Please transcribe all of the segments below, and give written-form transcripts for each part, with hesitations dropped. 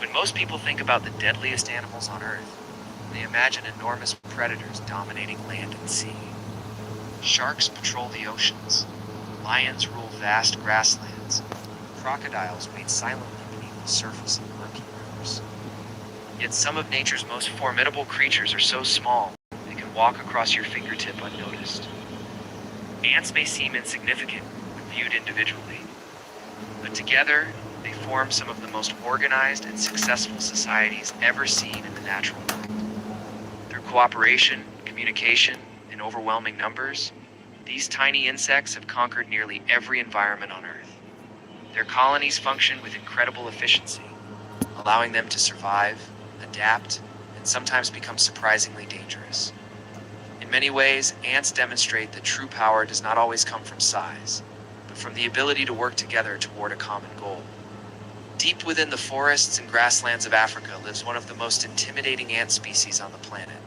When most people think about the deadliest animals on Earth, they imagine enormous predators dominating land and sea. Sharks patrol the oceans. Lions rule vast grasslands. Crocodiles wade silently beneath the surface of murky rivers. Yet some of nature's most formidable creatures are so small, they can walk across your fingertip unnoticed. Ants may seem insignificant when viewed individually, but together, they form some of the most organized and successful societies ever seen in the natural world. Through cooperation, communication, and overwhelming numbers, these tiny insects have conquered nearly every environment on Earth. Their colonies function with incredible efficiency, allowing them to survive, adapt, and sometimes become surprisingly dangerous. In many ways, ants demonstrate that true power does not always come from size, but from the ability to work together toward a common goal. Deep within the forests and grasslands of Africa lives one of the most intimidating ant species on the planet,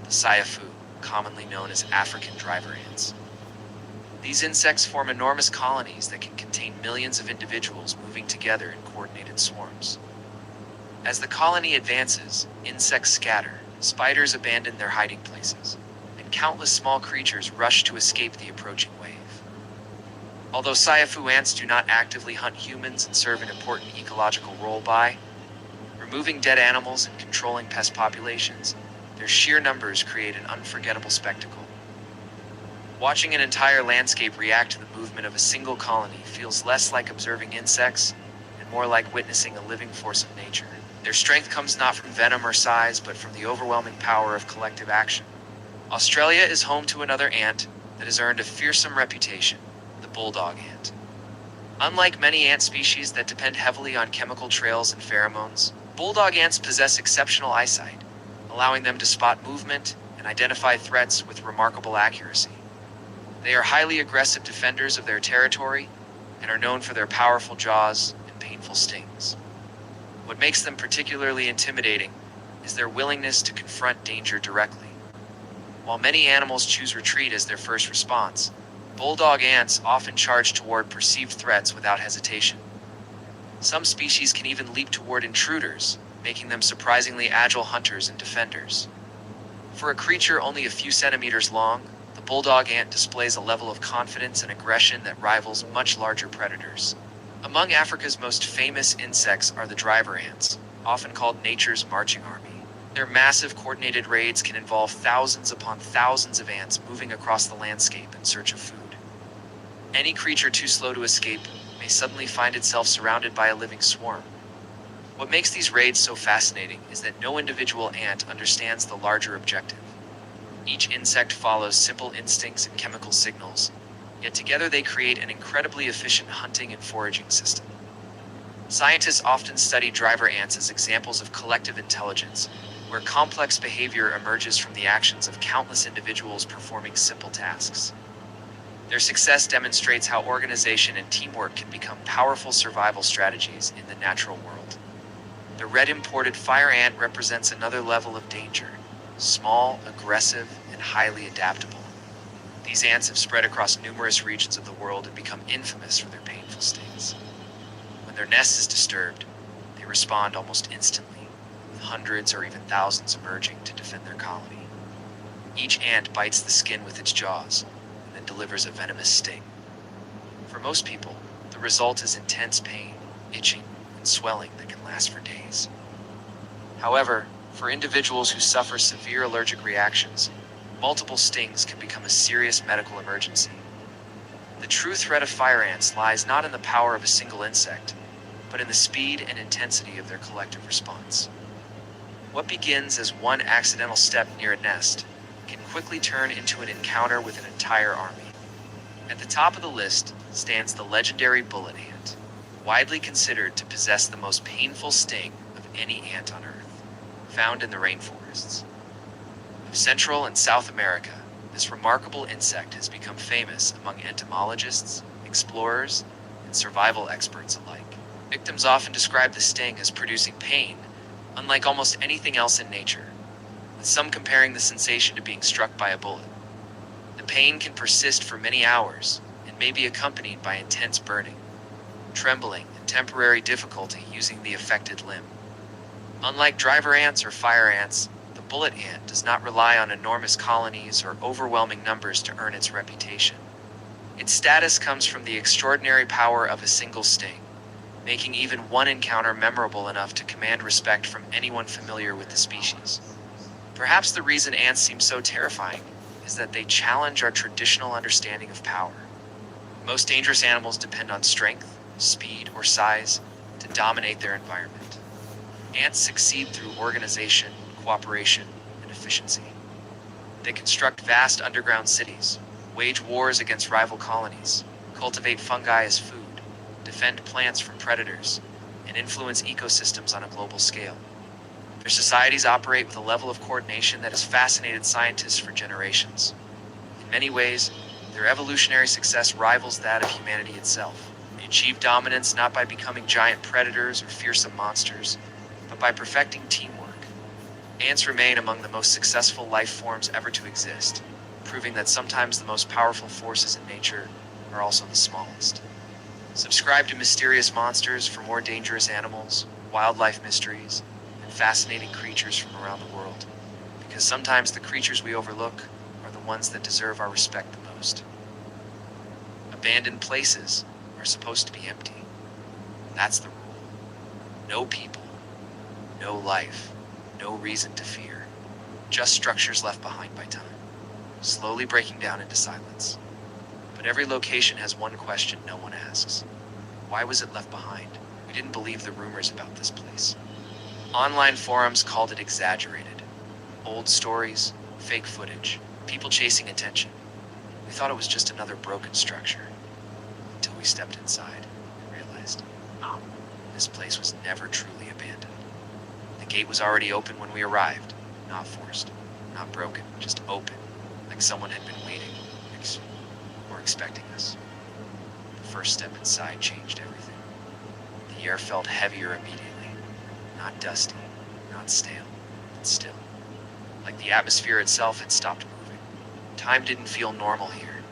the Saiafu, commonly known as African driver ants. These insects form enormous colonies that can contain millions of individuals moving together in coordinated swarms. As the colony advances, insects scatter, spiders abandon their hiding places, and countless small creatures rush to escape the approaching wave. Although Saiafu ants do not actively hunt humans and serve an important ecological role by removing dead animals and controlling pest populations, their sheer numbers create an unforgettable spectacle. Watching an entire landscape react to the movement of a single colony feels less like observing insects and more like witnessing a living force of nature. Their strength comes not from venom or size, but from the overwhelming power of collective action. Australia is home to another ant that has earned a fearsome reputation, the bulldog ant. Unlike many ant species that depend heavily on chemical trails and pheromones, bulldog ants possess exceptional eyesight, allowing them to spot movement and identify threats with remarkable accuracy. They are highly aggressive defenders of their territory and are known for their powerful jaws and painful stings. What makes them particularly intimidating is their willingness to confront danger directly. While many animals choose retreat as their first response, bulldog ants often charge toward perceived threats without hesitation. Some species can even leap toward intruders, making them surprisingly agile hunters and defenders. For a creature only a few centimeters long, the bulldog ant displays a level of confidence and aggression that rivals much larger predators. Among Africa's most famous insects are the driver ants, often called nature's marching army. Their massive coordinated raids can involve thousands upon thousands of ants moving across the landscape in search of food. Any creature too slow to escape may suddenly find itself surrounded by a living swarm. What makes these raids so fascinating is that no individual ant understands the larger objective. Each insect follows simple instincts and chemical signals, yet together they create an incredibly efficient hunting and foraging system. Scientists often study driver ants as examples of collective intelligence, where complex behavior emerges from the actions of countless individuals performing simple tasks. Their success demonstrates how organization and teamwork can become powerful survival strategies in the natural world. The red imported fire ant represents another level of danger, small, aggressive, and highly adaptable. These ants have spread across numerous regions of the world and become infamous for their painful stings. When their nest is disturbed, they respond almost instantly, with hundreds or even thousands emerging to defend their colony. Each ant bites the skin with its jaws, and then delivers a venomous sting. For most people, the result is intense pain, itching, and swelling that can last for days. However, for individuals who suffer severe allergic reactions, multiple stings can become a serious medical emergency. The true threat of fire ants lies not in the power of a single insect, but in the speed and intensity of their collective response. What begins as one accidental step near a nest can quickly turn into an encounter with an entire army. At the top of the list stands the legendary bullet ant, widely considered to possess the most painful sting of any ant on Earth, found in the rainforests of Central and South America. This remarkable insect has become famous among entomologists, explorers, and survival experts alike. Victims often describe the sting as producing pain, unlike almost anything else in nature, with some comparing the sensation to being struck by a bullet. The pain can persist for many hours and may be accompanied by intense burning, trembling, and temporary difficulty using the affected limb. Unlike driver ants or fire ants, the bullet ant does not rely on enormous colonies or overwhelming numbers to earn its reputation. Its status comes from the extraordinary power of a single sting, making even one encounter memorable enough to command respect from anyone familiar with the species. Perhaps the reason ants seem so terrifying is that they challenge our traditional understanding of power. Most dangerous animals depend on strength, speed, or size to dominate their environment. Ants succeed through organization, cooperation, and efficiency. They construct vast underground cities, wage wars against rival colonies, cultivate fungi as food, defend plants from predators, and influence ecosystems on a global scale. Their societies operate with a level of coordination that has fascinated scientists for generations. In many ways, their evolutionary success rivals that of humanity itself. They achieve dominance not by becoming giant predators or fearsome monsters, but by perfecting teamwork. Ants remain among the most successful life forms ever to exist, proving that sometimes the most powerful forces in nature are also the smallest. Subscribe to Mysterious Monsters for more dangerous animals, wildlife mysteries, and fascinating creatures from around the world, because sometimes the creatures we overlook are the ones that deserve our respect the most. Abandoned places are supposed to be empty. That's the rule. No people, no life, no reason to fear. Just structures left behind by time, slowly breaking down into silence. But every location has one question no one asks. Why was it left behind? We didn't believe the rumors about this place. Online forums called it exaggerated. Old stories, fake footage, people chasing attention. We thought it was just another broken structure. Until we stepped inside and realized, this place was never truly abandoned. The gate was already open when we arrived. Not forced, not broken, just open, like someone had been waiting or expecting us. The first step inside changed everything. The air felt heavier immediately. Not dusty, not stale, but still. Like the atmosphere itself had stopped moving. Time didn't feel normal here.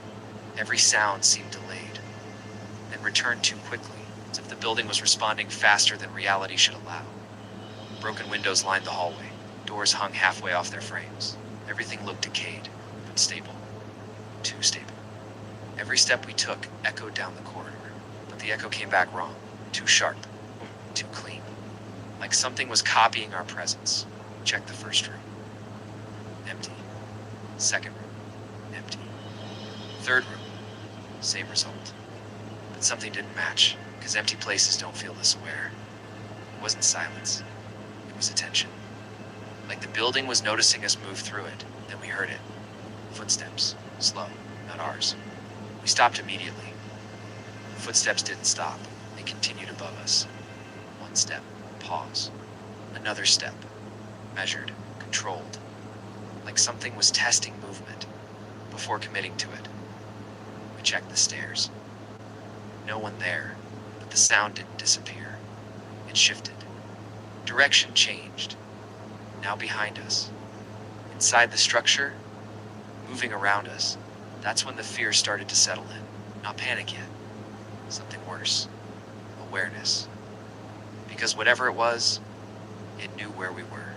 Every sound seemed delayed, then returned too quickly, as if the building was responding faster than reality should allow. Broken windows lined the hallway. Doors hung halfway off their frames. Everything looked decayed, but stable. Too stable. Every step we took echoed down the corridor, but the echo came back wrong. Too sharp. Too clean. Like something was copying our presence. Check the first room. Empty. Second room. Empty. Third room. Same result. But something didn't match, because empty places don't feel this aware. It wasn't silence. It was attention. Like the building was noticing us move through it. Then we heard it. Footsteps. Slow. Not ours. We stopped immediately. The footsteps didn't stop. They continued above us. One step. Pause. Another step. Measured. Controlled. Like something was testing movement before committing to it. We checked the stairs. No one there, but the sound didn't disappear. It shifted. Direction changed. Now behind us. Inside the structure, moving around us. That's when the fear started to settle in. Not panic yet. Something worse. Awareness. Because whatever it was, it knew where we were.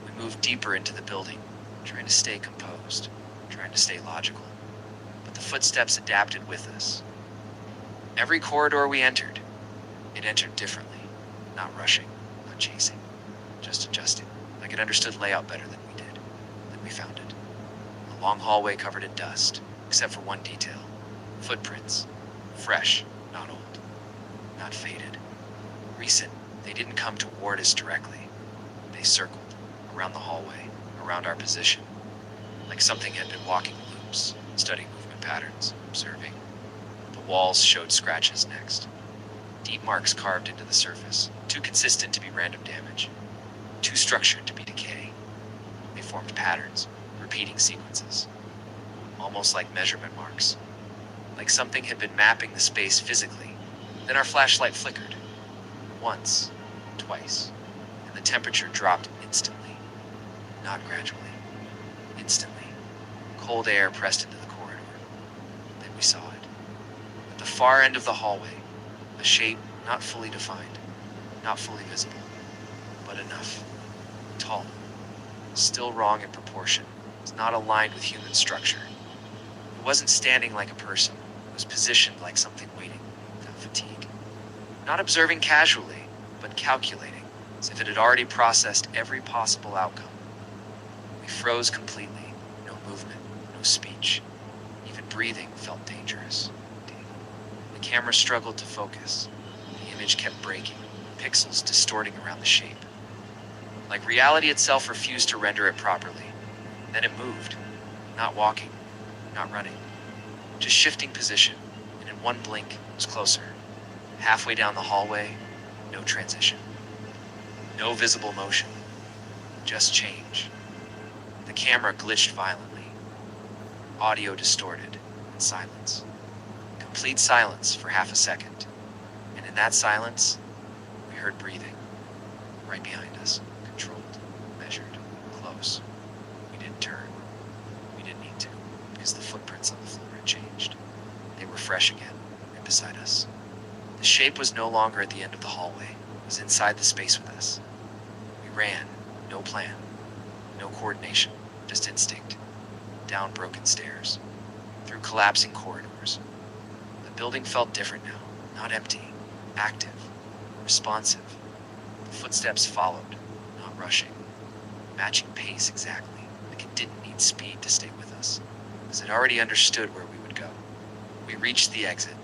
We moved deeper into the building, trying to stay composed, trying to stay logical. But the footsteps adapted with us. Every corridor we entered, it entered differently. Not rushing, not chasing, just adjusting. Like it understood layout better than we did. Then we found it. A long hallway covered in dust, except for one detail. Footprints. Fresh, not old. Not faded. Recent. They didn't come toward us directly. They circled, around the hallway, around our position. Like something had been walking loops, studying movement patterns, observing. The walls showed scratches next. Deep marks carved into the surface, too consistent to be random damage. Too structured to be decay. They formed patterns, repeating sequences. Almost like measurement marks. Like something had been mapping the space physically. Then our flashlight flickered. Once, twice, and the temperature dropped instantly. Not gradually. Instantly. Cold air pressed into the corridor. Then we saw it. At the far end of the hallway, a shape not fully defined, not fully visible, but enough. tall, still wrong in proportion. It was not aligned with human structure. It wasn't standing like a person. It was positioned like something waiting, without fatigue. Not observing casually, but calculating, as if it had already processed every possible outcome. We froze completely. No movement, no speech. Even breathing felt dangerous. The camera struggled to focus. The image kept breaking, pixels distorting around the shape. Like reality itself refused to render it properly. Then it moved. Not walking, not running. Just shifting position, and in one blink, it was closer. Halfway down the hallway, no transition. No visible motion. Just change. The camera glitched violently. Audio distorted, and silence. Complete silence for half a second. And in that silence, we heard breathing. Right behind us. Controlled, measured, close. We didn't turn. We didn't need to, because the footprints on the floor had changed. They were fresh again, right beside us. The shape was no longer at the end of the hallway. It was inside the space with us. We ran, no plan, no coordination, just instinct. Down broken stairs, through collapsing corridors. The building felt different now, not empty, active, responsive. The footsteps followed, not rushing, matching pace exactly, like it didn't need speed to stay with us, because it already understood where we would go. We reached the exit,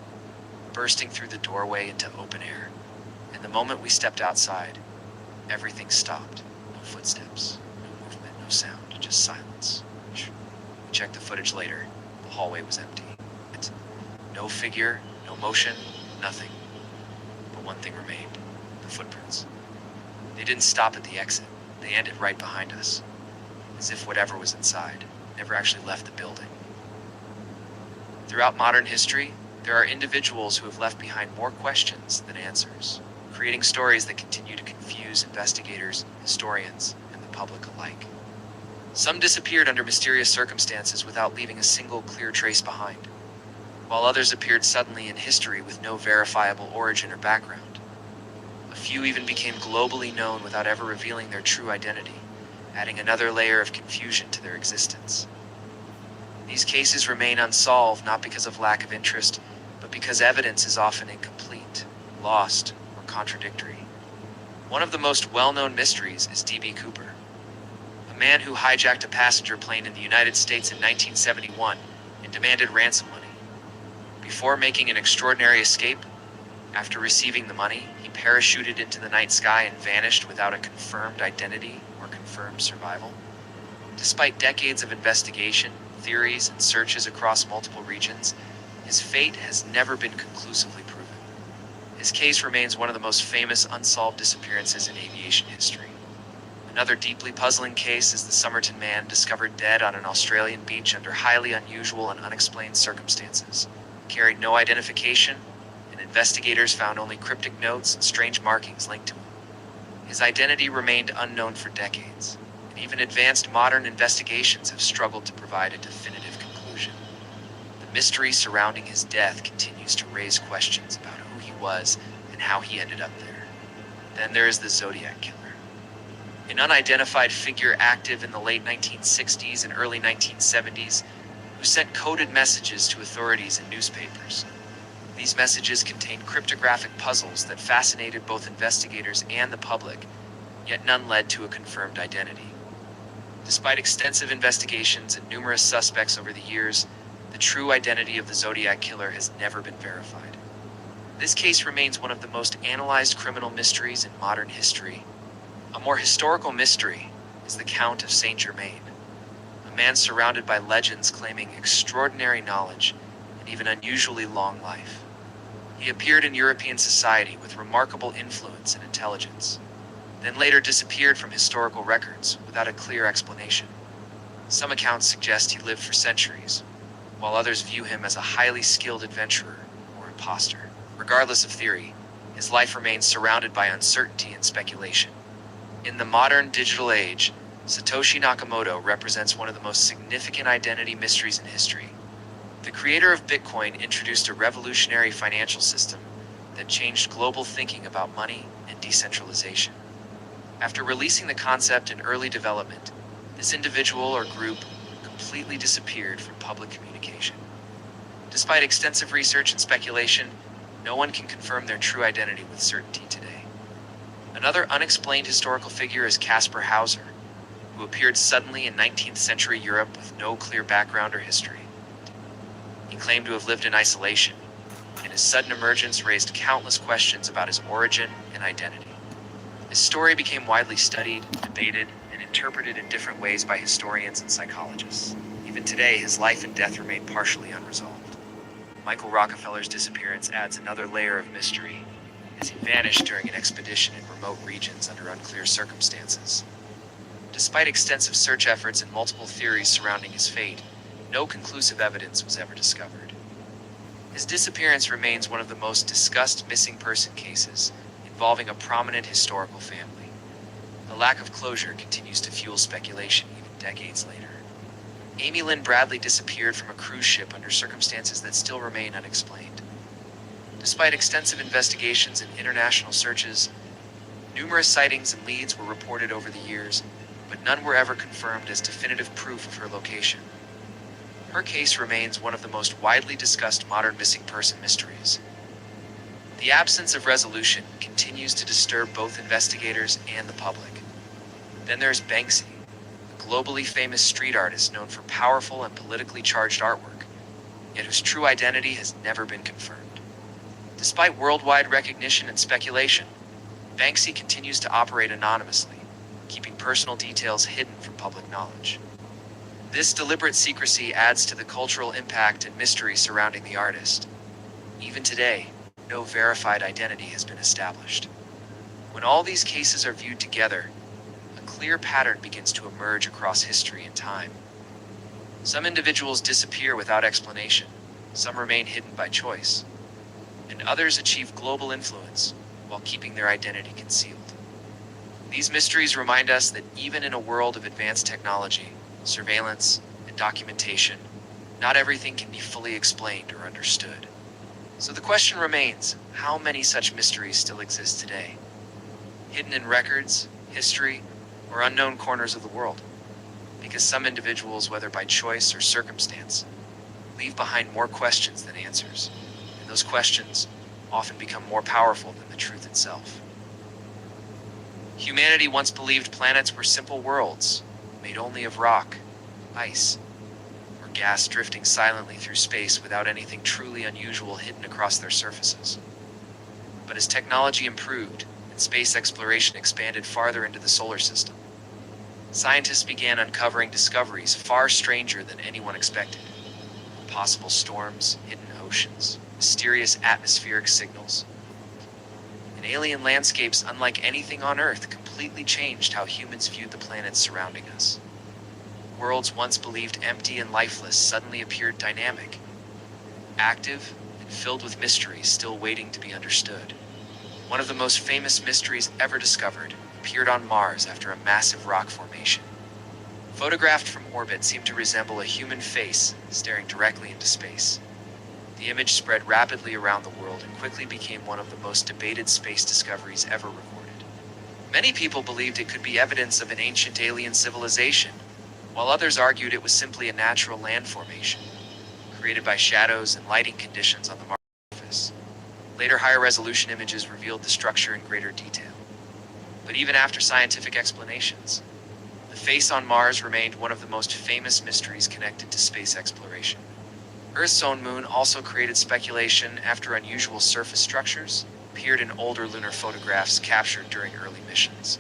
bursting through the doorway into open air, and the moment we stepped outside, everything stopped. No footsteps, no movement, no sound, just silence. We checked the footage later. The hallway was empty. No figure, no motion, nothing. But one thing remained, the footprints. They didn't stop at the exit. They ended right behind us, as if whatever was inside never actually left the building. Throughout modern history, there are individuals who have left behind more questions than answers, creating stories that continue to confuse investigators, historians, and the public alike. Some disappeared under mysterious circumstances without leaving a single clear trace behind, while others appeared suddenly in history with no verifiable origin or background. A few even became globally known without ever revealing their true identity, adding another layer of confusion to their existence. These cases remain unsolved not because of lack of interest, but because evidence is often incomplete, lost, or contradictory. One of the most well-known mysteries is D.B. Cooper, a man who hijacked a passenger plane in the United States in 1971 and demanded ransom money. Before making an extraordinary escape, after receiving the money, he parachuted into the night sky and vanished without a confirmed identity or confirmed survival. Despite decades of investigation, theories, and searches across multiple regions, his fate has never been conclusively proven. His case remains one of the most famous unsolved disappearances in aviation history. Another deeply puzzling case is the Somerton man discovered dead on an Australian beach under highly unusual and unexplained circumstances. He carried no identification, and investigators found only cryptic notes and strange markings linked to him. His identity remained unknown for decades, and even advanced modern investigations have struggled to provide a definitive conclusion. The mystery surrounding his death continues to raise questions about who he was and how he ended up there. Then there is the Zodiac Killer, an unidentified figure active in the late 1960s and early 1970s who sent coded messages to authorities and newspapers. These messages contained cryptographic puzzles that fascinated both investigators and the public, yet none led to a confirmed identity. Despite extensive investigations and numerous suspects over the years, the true identity of the Zodiac Killer has never been verified. This case remains one of the most analyzed criminal mysteries in modern history. A more historical mystery is the Count of Saint Germain, a man surrounded by legends claiming extraordinary knowledge and even unusually long life. He appeared in European society with remarkable influence and intelligence, then later disappeared from historical records without a clear explanation. Some accounts suggest he lived for centuries, while others view him as a highly skilled adventurer or imposter. Regardless of theory, his life remains surrounded by uncertainty and speculation. In the modern digital age, Satoshi Nakamoto represents one of the most significant identity mysteries in history. The creator of Bitcoin introduced a revolutionary financial system that changed global thinking about money and decentralization. After releasing the concept in early development, this individual or group completely disappeared from public communication. Despite extensive research and speculation, no one can confirm their true identity with certainty today. Another unexplained historical figure is Caspar Hauser, who appeared suddenly in 19th century Europe with no clear background or history. He claimed to have lived in isolation, and his sudden emergence raised countless questions about his origin and identity. His story became widely studied, debated, and interpreted in different ways by historians and psychologists. Even today, his life and death remain partially unresolved. Michael Rockefeller's disappearance adds another layer of mystery, as he vanished during an expedition in remote regions under unclear circumstances. Despite extensive search efforts and multiple theories surrounding his fate, no conclusive evidence was ever discovered. His disappearance remains one of the most discussed missing person cases involving a prominent historical family. The lack of closure continues to fuel speculation even decades later. Amy Lynn Bradley disappeared from a cruise ship under circumstances that still remain unexplained. Despite extensive investigations and international searches, numerous sightings and leads were reported over the years, but none were ever confirmed as definitive proof of her location. Her case remains one of the most widely discussed modern missing person mysteries. The absence of resolution continues to disturb both investigators and the public. Then there's Banksy, a globally famous street artist known for powerful and politically charged artwork, yet whose true identity has never been confirmed. Despite worldwide recognition and speculation, Banksy continues to operate anonymously, keeping personal details hidden from public knowledge. This deliberate secrecy adds to the cultural impact and mystery surrounding the artist. Even today, no verified identity has been established. When all these cases are viewed together, a clear pattern begins to emerge across history and time. Some individuals disappear without explanation, some remain hidden by choice, and others achieve global influence while keeping their identity concealed. These mysteries remind us that even in a world of advanced technology, surveillance, and documentation, not everything can be fully explained or understood. So the question remains, how many such mysteries still exist today? Hidden in records, history, or unknown corners of the world? Because some individuals, whether by choice or circumstance, leave behind more questions than answers, and those questions often become more powerful than the truth itself. Humanity once believed planets were simple worlds, made only of rock, ice, or gas drifting silently through space without anything truly unusual hidden across their surfaces. But as technology improved and space exploration expanded farther into the solar system, scientists began uncovering discoveries far stranger than anyone expected. Possible storms, hidden oceans, mysterious atmospheric signals, and alien landscapes unlike anything on Earth completely changed how humans viewed the planets surrounding us. Worlds once believed empty and lifeless suddenly appeared dynamic, active, and filled with mysteries still waiting to be understood. One of the most famous mysteries ever discovered appeared on Mars after a massive rock formation. Photographed from orbit seemed to resemble a human face staring directly into space. The image spread rapidly around the world and quickly became one of the most debated space discoveries ever recorded. Many people believed it could be evidence of an ancient alien civilization, while others argued it was simply a natural land formation, created by shadows and lighting conditions on the Mars surface. Later higher-resolution images revealed the structure in greater detail. But even after scientific explanations, the face on Mars remained one of the most famous mysteries connected to space exploration. Earth's own moon also created speculation after unusual surface structures appeared in older lunar photographs captured during early missions.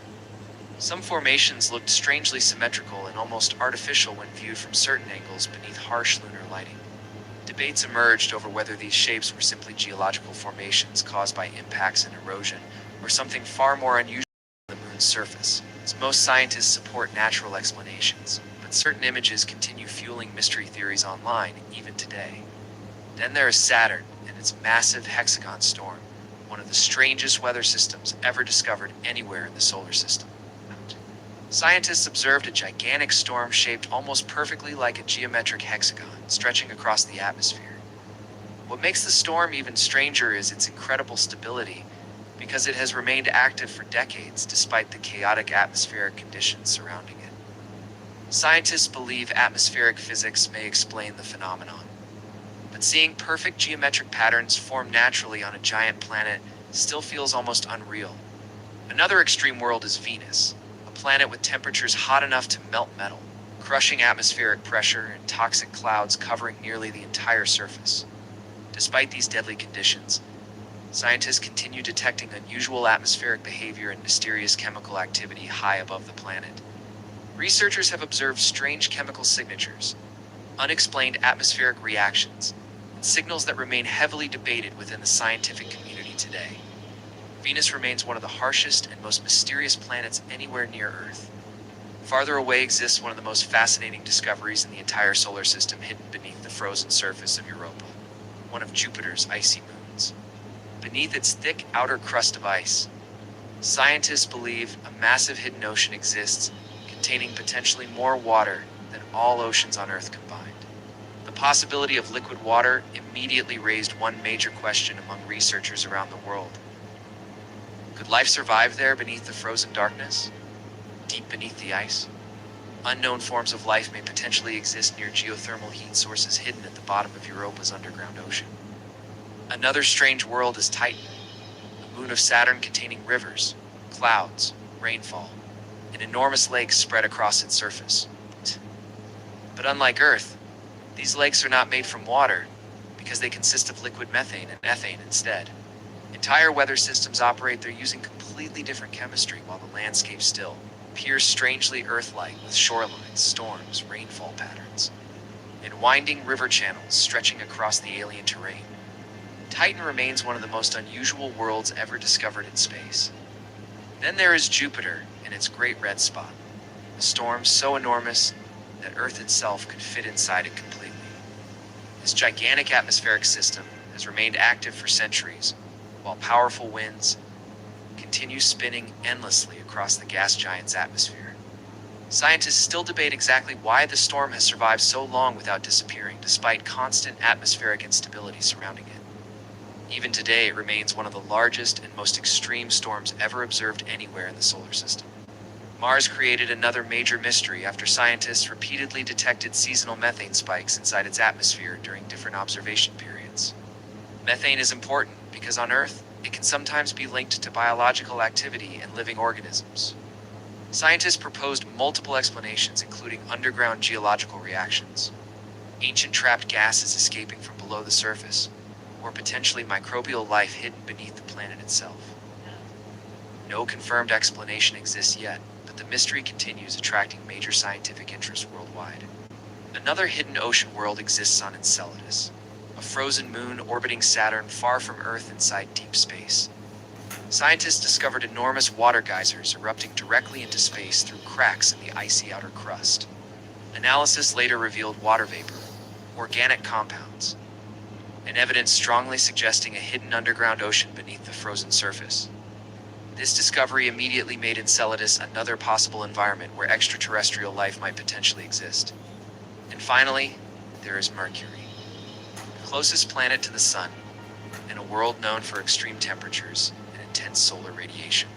Some formations looked strangely symmetrical and almost artificial when viewed from certain angles beneath harsh lunar lighting. Debates emerged over whether these shapes were simply geological formations caused by impacts and erosion, or something far more unusual on the moon's surface. As most scientists support natural explanations, but certain images continue fueling mystery theories online even today. Then there is Saturn and its massive hexagon storm, one of the strangest weather systems ever discovered anywhere in the solar system. Scientists observed a gigantic storm shaped almost perfectly like a geometric hexagon, stretching across the atmosphere. What makes the storm even stranger is its incredible stability, because it has remained active for decades despite the chaotic atmospheric conditions surrounding it. Scientists believe atmospheric physics may explain the phenomenon, but seeing perfect geometric patterns form naturally on a giant planet still feels almost unreal. Another extreme world is Venus, a planet with temperatures hot enough to melt metal, crushing atmospheric pressure and toxic clouds covering nearly the entire surface. Despite these deadly conditions, scientists continue detecting unusual atmospheric behavior and mysterious chemical activity high above the planet. Researchers have observed strange chemical signatures, unexplained atmospheric reactions, and signals that remain heavily debated within the scientific community today. Venus remains one of the harshest and most mysterious planets anywhere near Earth. Farther away exists one of the most fascinating discoveries in the entire solar system, hidden beneath the frozen surface of Europa, one of Jupiter's icy moons. Beneath its thick outer crust of ice, scientists believe a massive hidden ocean exists, containing potentially more water than all oceans on Earth combined. The possibility of liquid water immediately raised one major question among researchers around the world. Could life survive there beneath the frozen darkness? Deep beneath the ice? Unknown forms of life may potentially exist near geothermal heat sources hidden at the bottom of Europa's underground ocean. Another strange world is Titan, a moon of Saturn containing rivers, clouds, rainfall, and enormous lakes spread across its surface. But unlike Earth, these lakes are not made from water because they consist of liquid methane and ethane instead. Entire weather systems operate there using completely different chemistry, while the landscape still appears strangely Earth-like with shorelines, storms, rainfall patterns, and winding river channels stretching across the alien terrain. Titan remains one of the most unusual worlds ever discovered in space. Then there is Jupiter and its Great Red Spot, a storm so enormous that Earth itself could fit inside it completely. This gigantic atmospheric system has remained active for centuries, while powerful winds continue spinning endlessly across the gas giant's atmosphere. Scientists still debate exactly why the storm has survived so long without disappearing, despite constant atmospheric instability surrounding it. Even today, it remains one of the largest and most extreme storms ever observed anywhere in the solar system. Mars created another major mystery after scientists repeatedly detected seasonal methane spikes inside its atmosphere during different observation periods. Methane is important because on Earth, it can sometimes be linked to biological activity and living organisms. Scientists proposed multiple explanations, including underground geological reactions, ancient trapped gases escaping from below the surface, or potentially microbial life hidden beneath the planet itself. No confirmed explanation exists yet, but the mystery continues, attracting major scientific interest worldwide. Another hidden ocean world exists on Enceladus, a frozen moon orbiting Saturn far from Earth inside deep space. Scientists discovered enormous water geysers erupting directly into space through cracks in the icy outer crust. Analysis later revealed water vapor, organic compounds, and evidence strongly suggesting a hidden underground ocean beneath the frozen surface. This discovery immediately made Enceladus another possible environment where extraterrestrial life might potentially exist. And finally, there is Mercury, the closest planet to the Sun, and a world known for extreme temperatures and intense solar radiation.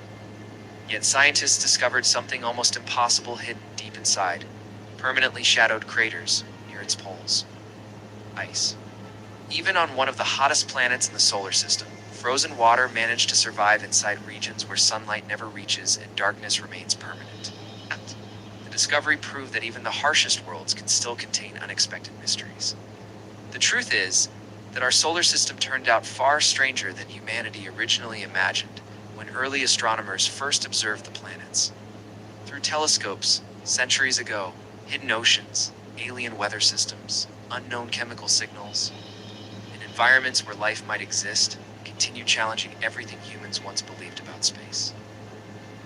Yet scientists discovered something almost impossible hidden deep inside, permanently shadowed craters near its poles. Ice. Even on one of the hottest planets in the solar system, frozen water managed to survive inside regions where sunlight never reaches and darkness remains permanent. The discovery proved that even the harshest worlds can still contain unexpected mysteries. The truth is that our solar system turned out far stranger than humanity originally imagined when early astronomers first observed the planets. Through telescopes, centuries ago, hidden oceans, alien weather systems, unknown chemical signals, and environments where life might exist continue challenging everything humans once believed about space.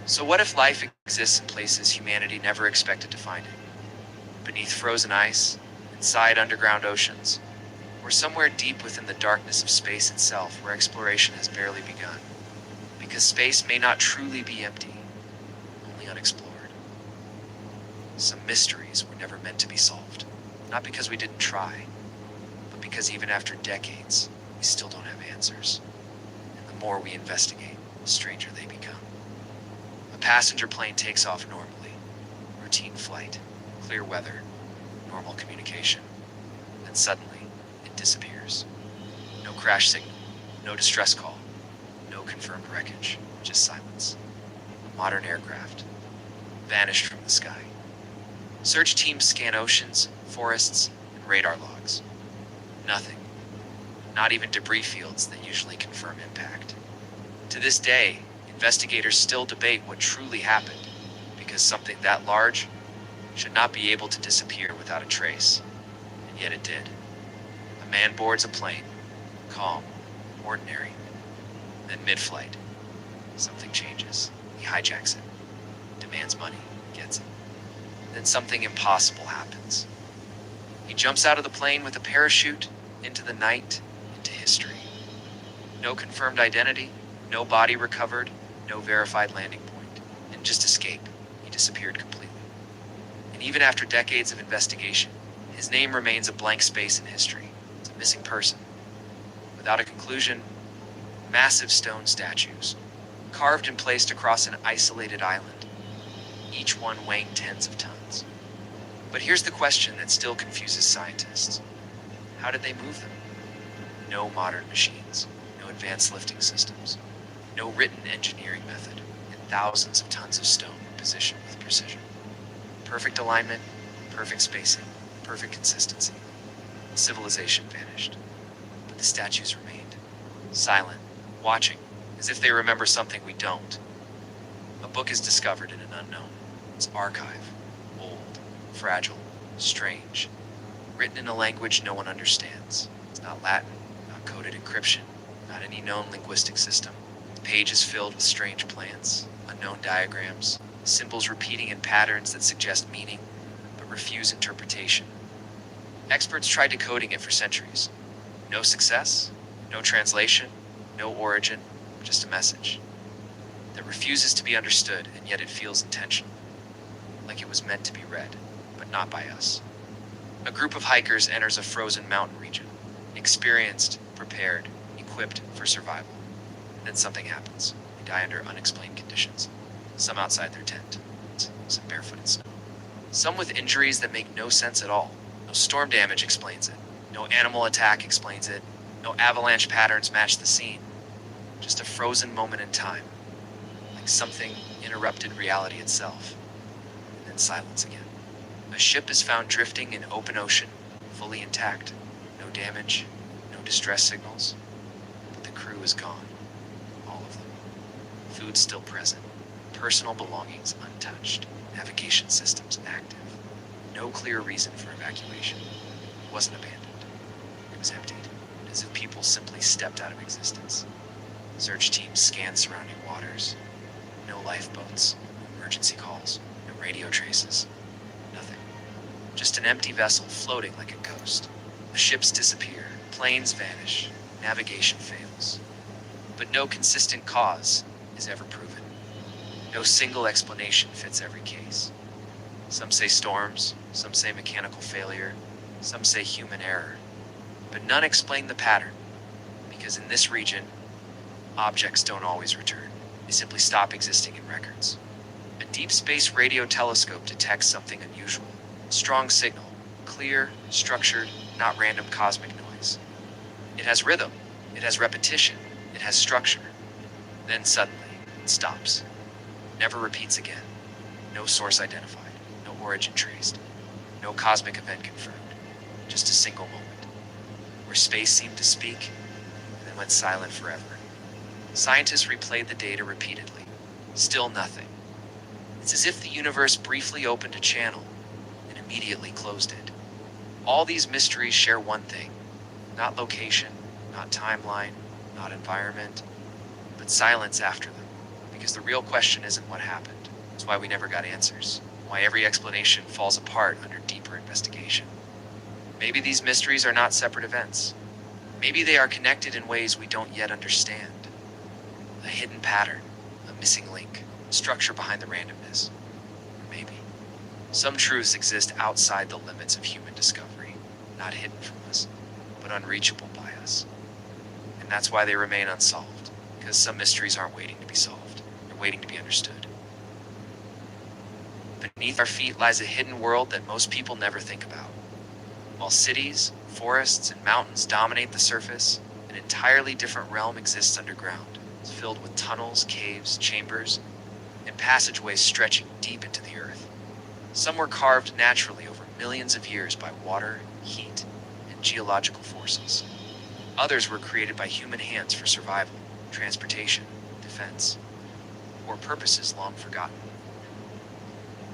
So what if life exists in places humanity never expected to find it? Beneath frozen ice, inside underground oceans, or somewhere deep within the darkness of space itself where exploration has barely begun? Because space may not truly be empty, only unexplored. Some mysteries were never meant to be solved, not because we didn't try, but because even after decades, we still don't have answers. And the more we investigate, the stranger they become. A passenger plane takes off normally, routine flight, clear weather, normal communication. Then suddenly, it disappears. No crash signal, no distress call, no confirmed wreckage, just silence. A modern aircraft, vanished from the sky. Search teams scan oceans, forests, and radar logs. Nothing. Not even debris fields that usually confirm impact. To this day, investigators still debate what truly happened, because something that large should not be able to disappear without a trace. And yet it did. A man boards a plane, calm, ordinary. Then mid-flight, something changes. He hijacks it, demands money, gets it. Then something impossible happens. He jumps out of the plane with a parachute into the night, into history. No confirmed identity, no body recovered, no verified landing point. And just escape. He disappeared completely. And even after decades of investigation, his name remains a blank space in history. It's a missing person. Without a conclusion, massive stone statues, carved and placed across an isolated island, each one weighing tens of tons. But here's the question that still confuses scientists. How did they move them? No modern machines, no advanced lifting systems, no written engineering method, and thousands of tons of stone were positioned with precision. Perfect alignment, perfect spacing, perfect consistency. Civilization vanished, but the statues remained, silent, watching, as if they remember something we don't. A book is discovered in an unknown. It's archive, old, fragile, strange, written in a language no one understands. It's not Latin, not coded encryption, not any known linguistic system. The page is filled with strange plants, unknown diagrams, symbols repeating in patterns that suggest meaning, but refuse interpretation. Experts tried decoding it for centuries. No success, no translation, no origin, just a message that refuses to be understood, and yet it feels intentional, like it was meant to be read, but not by us. A group of hikers enters a frozen mountain region, experienced, prepared, equipped for survival. Then something happens. They die under unexplained conditions. Some outside their tent, some barefoot in snow. Some with injuries that make no sense at all. No storm damage explains it. No animal attack explains it. No avalanche patterns match the scene. Just a frozen moment in time, like something interrupted reality itself. And then silence again. A ship is found drifting in open ocean, fully intact. No damage, no distress signals. But the crew is gone. All of them. Food still present. Personal belongings untouched. Navigation systems active. No clear reason for evacuation. It wasn't abandoned. It was emptied, as if people simply stepped out of existence. Search teams scanned surrounding waters. No lifeboats, no emergency calls, no radio traces. Nothing. Just an empty vessel floating like a ghost. The ships disappear, planes vanish, navigation fails. But no consistent cause is ever proven. No single explanation fits every case. Some say storms, some say mechanical failure, some say human error. But none explain the pattern, because in this region, objects don't always return. They simply stop existing in records. A deep space radio telescope detects something unusual. A strong signal, clear, structured, not random cosmic noise. It has rhythm, it has repetition, it has structure. Then suddenly, it stops. Never repeats again. No source identified, no origin traced, no cosmic event confirmed. Just a single moment, where space seemed to speak, and then went silent forever. Scientists replayed the data repeatedly. Still nothing. It's as if the universe briefly opened a channel and immediately closed it. All these mysteries share one thing. Not location, not timeline, not environment, but silence after them. Because the real question isn't what happened. It's why we never got answers. Why every explanation falls apart under deeper investigation. Maybe these mysteries are not separate events. Maybe they are connected in ways we don't yet understand. A hidden pattern, a missing link, structure behind the randomness. Or maybe some truths exist outside the limits of human discovery, not hidden from us, but unreachable by us. And that's why they remain unsolved, because some mysteries aren't waiting to be solved, they're waiting to be understood. Beneath our feet lies a hidden world that most people never think about. While cities, forests, and mountains dominate the surface, an entirely different realm exists underground. It's filled with tunnels, caves, chambers, and passageways stretching deep into the earth. Some were carved naturally over millions of years by water, heat, and geological forces. Others were created by human hands for survival, transportation, defense, or purposes long forgotten.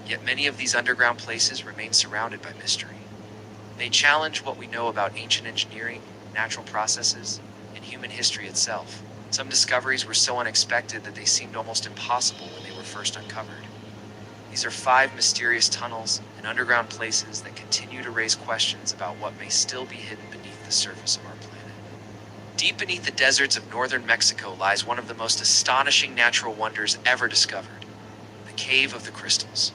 Yet many of these underground places remain surrounded by mystery. They challenge what we know about ancient engineering, natural processes, and human history itself. Some discoveries were so unexpected that they seemed almost impossible when they were first uncovered. These are 5 mysterious tunnels and underground places that continue to raise questions about what may still be hidden beneath the surface of our planet. Deep beneath the deserts of northern Mexico lies one of the most astonishing natural wonders ever discovered, the Cave of the Crystals.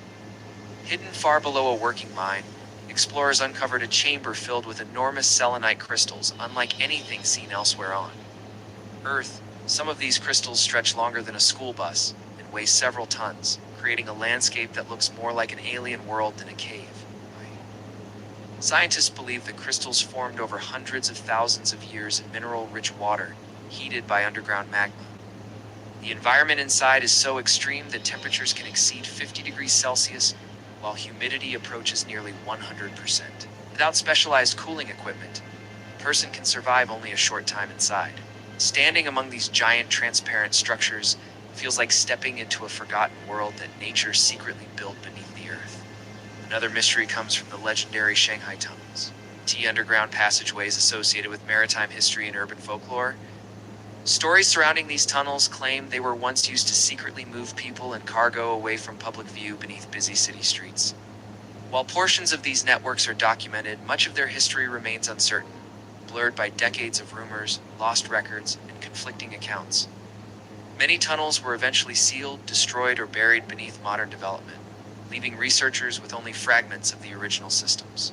Hidden far below a working mine, explorers uncovered a chamber filled with enormous selenite crystals unlike anything seen elsewhere on Earth. Some of these crystals stretch longer than a school bus and weigh several tons, creating a landscape that looks more like an alien world than a cave. Scientists believe the crystals formed over hundreds of thousands of years in mineral-rich water, heated by underground magma. The environment inside is so extreme that temperatures can exceed 50 degrees Celsius, while humidity approaches nearly 100%. Without specialized cooling equipment, a person can survive only a short time inside. Standing among these giant transparent structures feels like stepping into a forgotten world that nature secretly built beneath the earth. Another mystery comes from the legendary Shanghai tunnels, underground passageways associated with maritime history and urban folklore. Stories surrounding these tunnels claim they were once used to secretly move people and cargo away from public view beneath busy city streets. While portions of these networks are documented, much of their history remains uncertain, blurred by decades of rumors, lost records, and conflicting accounts. Many tunnels were eventually sealed, destroyed, or buried beneath modern development, leaving researchers with only fragments of the original systems.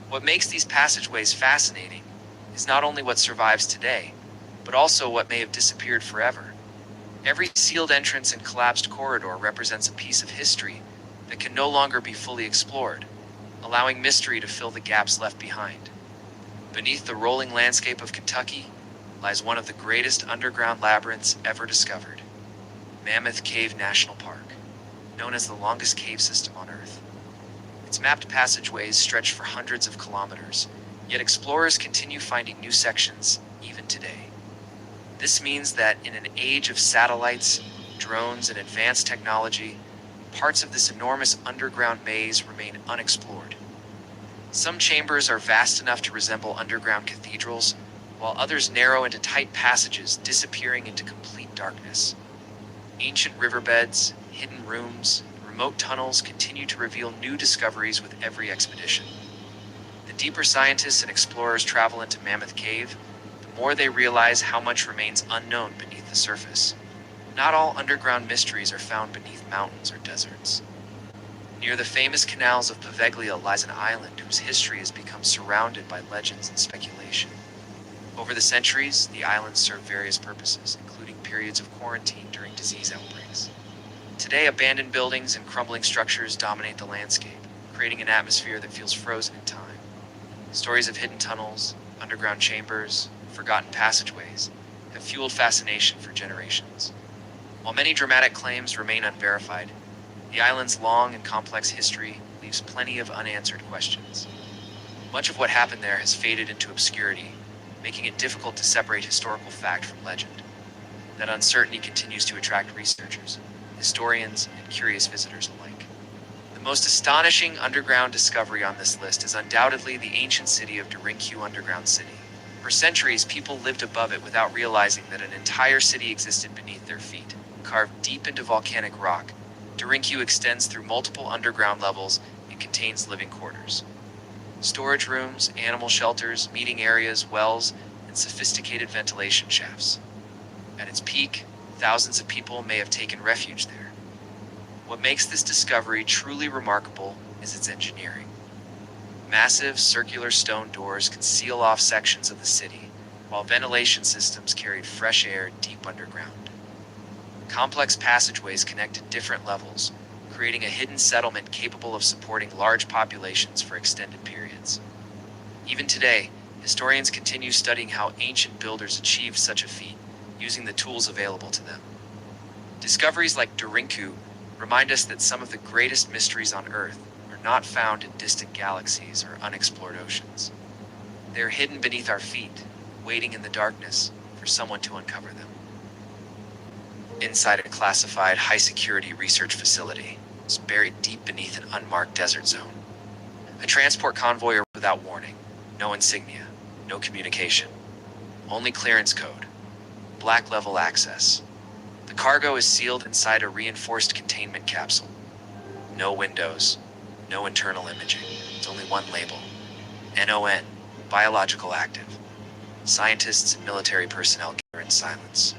What makes these passageways fascinating is not only what survives today, but also what may have disappeared forever. Every sealed entrance and collapsed corridor represents a piece of history that can no longer be fully explored, allowing mystery to fill the gaps left behind. Beneath the rolling landscape of Kentucky lies one of the greatest underground labyrinths ever discovered, Mammoth Cave National Park, known as the longest cave system on Earth. Its mapped passageways stretch for hundreds of kilometers, yet explorers continue finding new sections even today. This means that in an age of satellites, drones, and advanced technology, parts of this enormous underground maze remain unexplored. Some chambers are vast enough to resemble underground cathedrals, while others narrow into tight passages, disappearing into complete darkness. Ancient riverbeds, hidden rooms, and remote tunnels continue to reveal new discoveries with every expedition. The deeper scientists and explorers travel into Mammoth Cave, the more they realize how much remains unknown beneath the surface. Not all underground mysteries are found beneath mountains or deserts. Near the famous canals of Poveglia lies an island whose history has become surrounded by legends and speculation. Over the centuries, the islands served various purposes, including periods of quarantine during disease outbreaks. Today, abandoned buildings and crumbling structures dominate the landscape, creating an atmosphere that feels frozen in time. Stories of hidden tunnels, underground chambers, forgotten passageways have fueled fascination for generations. While many dramatic claims remain unverified, the island's long and complex history leaves plenty of unanswered questions. Much of what happened there has faded into obscurity, making it difficult to separate historical fact from legend. That uncertainty continues to attract researchers, historians, and curious visitors alike. The most astonishing underground discovery on this list is undoubtedly the ancient city of Dirinkyu Underground City. For centuries, people lived above it without realizing that an entire city existed beneath their feet. Carved deep into volcanic rock, Dirinkyu extends through multiple underground levels and contains living quarters. Storage rooms, animal shelters, meeting areas, wells, and sophisticated ventilation shafts. At its peak, thousands of people may have taken refuge there. What makes this discovery truly remarkable is its engineering. Massive circular stone doors can seal off sections of the city, while ventilation systems carried fresh air deep underground. Complex passageways connected different levels, creating a hidden settlement capable of supporting large populations for extended periods. Even today, historians continue studying how ancient builders achieved such a feat, using the tools available to them. Discoveries like Durinku remind us that some of the greatest mysteries on Earth are not found in distant galaxies or unexplored oceans. They are hidden beneath our feet, waiting in the darkness for someone to uncover them. Inside a classified high-security research facility, is buried deep beneath an unmarked desert zone. A transport convoy arrived without warning, no insignia, no communication, only clearance code, black level access. The cargo is sealed inside a reinforced containment capsule. No windows, no internal imaging. It's only one label. NON, biological active. Scientists and military personnel gather in silence.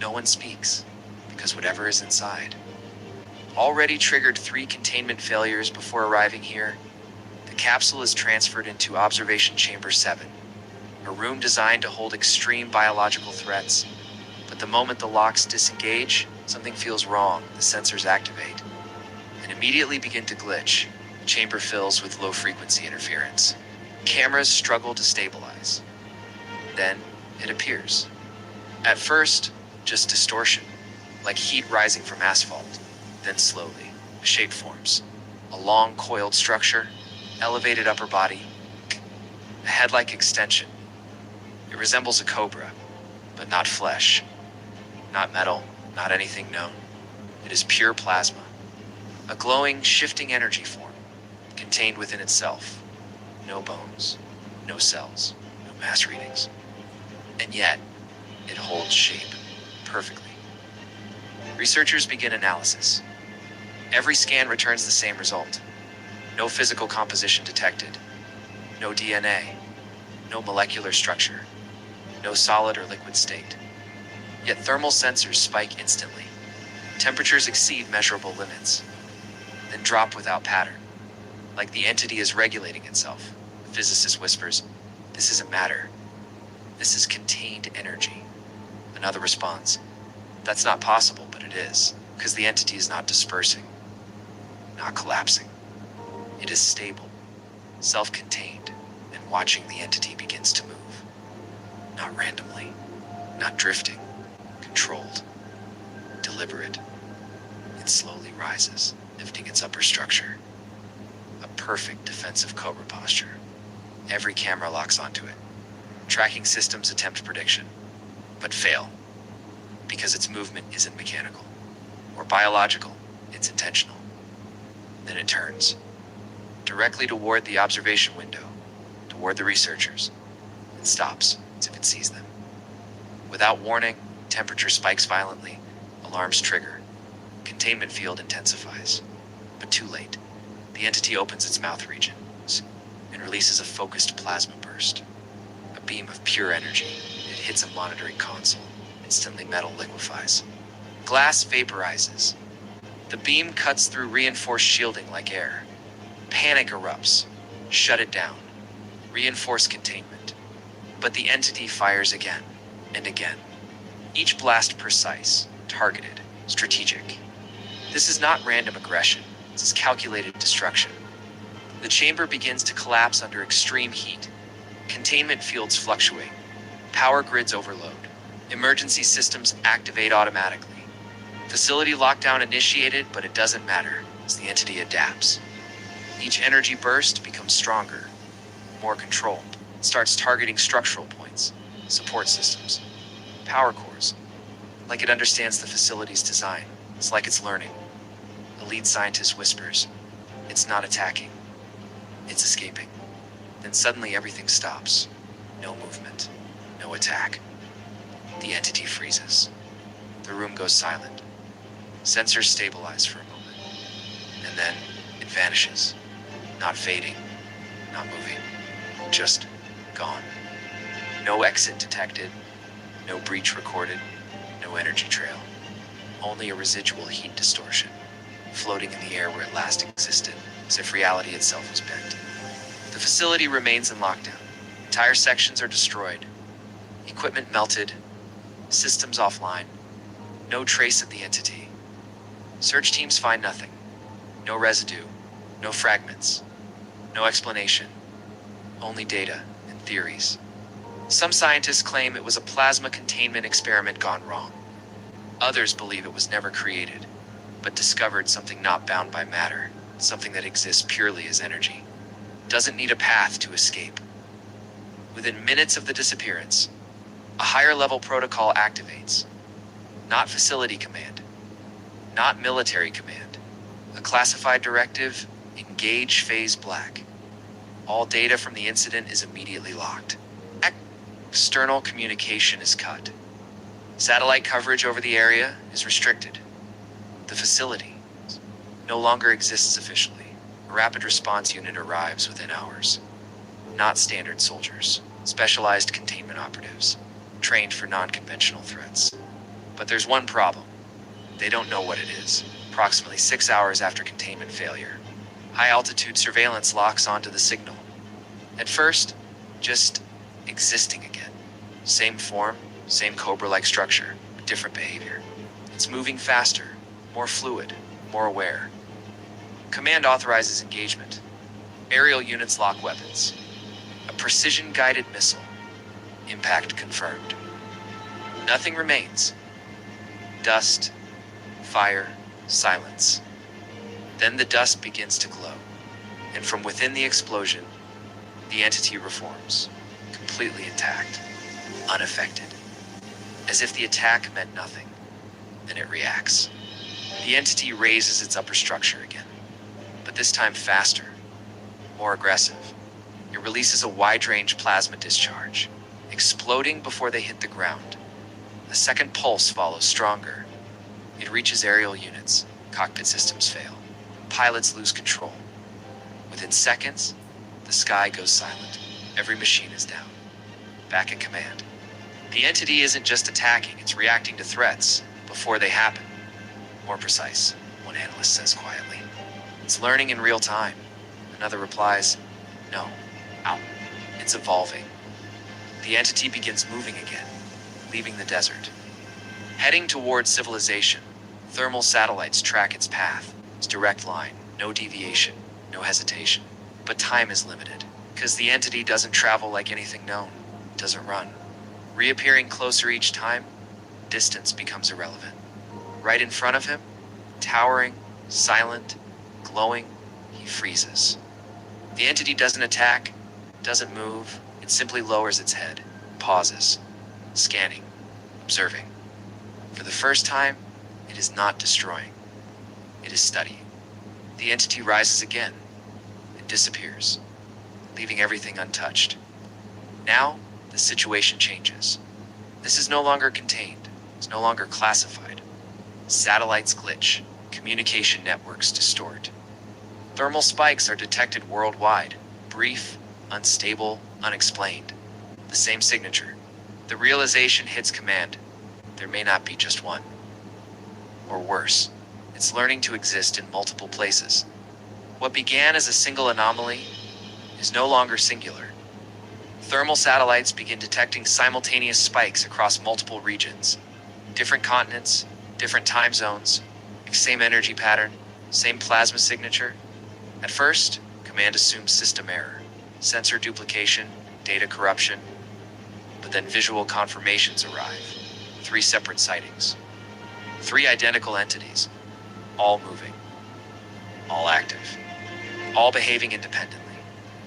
No one speaks, because whatever is inside. Already triggered 3 containment failures before arriving here, the capsule is transferred into Observation Chamber 7, a room designed to hold extreme biological threats. But the moment the locks disengage, something feels wrong. The sensors activate and immediately begin to glitch. The chamber fills with low-frequency interference. Cameras struggle to stabilize. Then it appears. At first, just distortion, like heat rising from asphalt. Then slowly, a shape forms. A long, coiled structure, elevated upper body, a head-like extension. It resembles a cobra, but not flesh. Not metal, not anything known. It is pure plasma. A glowing, shifting energy form, contained within itself. No bones, no cells, no mass readings. And yet, it holds shape perfectly. Researchers begin analysis. Every scan returns the same result. No physical composition detected. No DNA. No molecular structure. No solid or liquid state. Yet thermal sensors spike instantly. Temperatures exceed measurable limits, then drop without pattern, like the entity is regulating itself. The physicist whispers, "This isn't matter. This is contained energy." Another responds, "That's not possible, but it is, because the entity is not dispersing, not collapsing. It is stable, self-contained, and watching the entity begins to move. Not randomly, not drifting. Controlled, deliberate. It slowly rises, lifting its upper structure. A perfect defensive cobra posture. Every camera locks onto it. Tracking systems attempt prediction, but fail, because its movement isn't mechanical or biological, it's intentional. Then it turns, directly toward the observation window, toward the researchers, and stops as if it sees them. Without warning, temperature spikes violently, alarms trigger, containment field intensifies. But too late. The entity opens its mouth regions and releases a focused plasma burst. A beam of pure energy. It hits a monitoring console. Instantly metal liquefies. Glass vaporizes. The beam cuts through reinforced shielding like air. Panic erupts. Shut it down. Reinforce containment. But the entity fires again and again. Each blast precise, targeted, strategic. This is not random aggression. This is calculated destruction. The chamber begins to collapse under extreme heat. Containment fields fluctuate. Power grids overload. Emergency systems activate automatically. Facility lockdown initiated, but it doesn't matter as the entity adapts. Each energy burst becomes stronger, more controlled. It starts targeting structural points, support systems, power cores, like it understands the facility's design. It's like it's learning. The lead scientist whispers, "It's not attacking, it's escaping." Then suddenly everything stops. No movement, no attack. The entity freezes. The room goes silent. Sensors stabilize for a moment. And then it vanishes. Not fading, not moving, just gone. No exit detected. No breach recorded, no energy trail. Only a residual heat distortion, floating in the air where it last existed, as if reality itself was bent. The facility remains in lockdown. Entire sections are destroyed. Equipment melted, systems offline, no trace of the entity. Search teams find nothing. No residue, no fragments, no explanation, only data and theories. Some scientists claim it was a plasma containment experiment gone wrong. Others believe it was never created, but discovered something not bound by matter, something that exists purely as energy. Doesn't need a path to escape. Within minutes of the disappearance, a higher level protocol activates. Not facility command, not military command. A classified directive, engage phase black. All data from the incident is immediately locked. External communication is cut. Satellite coverage over the area is restricted. The facility no longer exists officially. A rapid response unit arrives within hours. Not standard soldiers, specialized containment operatives, trained for non-conventional threats. But there's one problem. They don't know what it is. Approximately 6 hours after containment failure, high-altitude surveillance locks onto the signal. At first, just existing again. Same form, same Cobra-like structure, but different behavior. It's moving faster, more fluid, more aware. Command authorizes engagement. Aerial units lock weapons. A precision-guided missile. Impact confirmed. Nothing remains. Dust, fire, silence. Then the dust begins to glow, and from within the explosion, the entity reforms, completely intact, unaffected. As if the attack meant nothing, then it reacts. The entity raises its upper structure again, but this time faster, more aggressive. It releases a wide-range plasma discharge, exploding before they hit the ground. A second pulse follows stronger. It reaches aerial units. Cockpit systems fail. Pilots lose control. Within seconds, the sky goes silent. Every machine is down. Back at command. The entity isn't just attacking, it's reacting to threats before they happen. More precise, one analyst says quietly. It's learning in real time. Another replies, no, out. It's evolving. The entity begins moving again, leaving the desert. Heading towards civilization, thermal satellites track its path. It's direct line, no deviation, no hesitation. But time is limited, because the entity doesn't travel like anything known, doesn't run. Reappearing closer each time, distance becomes irrelevant. Right in front of him, towering, silent, glowing, he freezes. The entity doesn't attack, doesn't move, it simply lowers its head, pauses, scanning, observing. For the first time, it is not destroying. It is studying. The entity rises again and disappears, leaving everything untouched. Now, the situation changes. This is no longer contained. It's no longer classified. Satellites glitch. Communication networks distort. Thermal spikes are detected worldwide. Brief, unstable, unexplained. The same signature. The realization hits command. There may not be just one. Or worse, it's learning to exist in multiple places. What began as a single anomaly is no longer singular. Thermal satellites begin detecting simultaneous spikes across multiple regions. Different continents, different time zones, same energy pattern, same plasma signature. At first, command assumes system error, sensor duplication, data corruption. But then visual confirmations arrive. 3 separate sightings. 3 identical entities, all moving, all active, all behaving independently.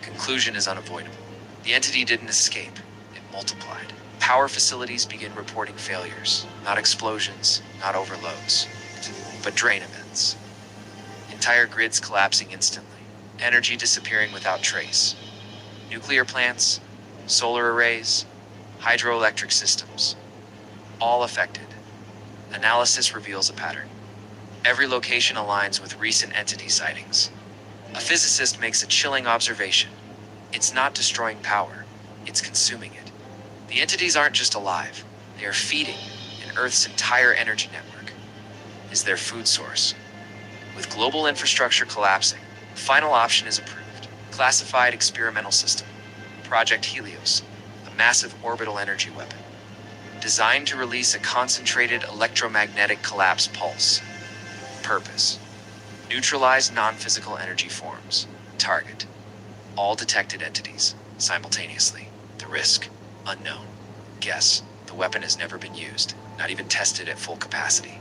Conclusion is unavoidable. The entity didn't escape, it multiplied. Power facilities begin reporting failures, not explosions, not overloads, but drain events. Entire grids collapsing instantly, energy disappearing without trace. Nuclear plants, solar arrays, hydroelectric systems, all affected. Analysis reveals a pattern. Every location aligns with recent entity sightings. A physicist makes a chilling observation. It's not destroying power, it's consuming it. The entities aren't just alive, they are feeding in Earth's entire energy network. Is their food source. With global infrastructure collapsing, the final option is approved. Classified experimental system. Project Helios, a massive orbital energy weapon. designed to release a concentrated electromagnetic collapse pulse. Purpose: neutralize non-physical energy forms. Target: all detected entities simultaneously. The risk: unknown. Guess: the weapon has never been used, not even tested at full capacity.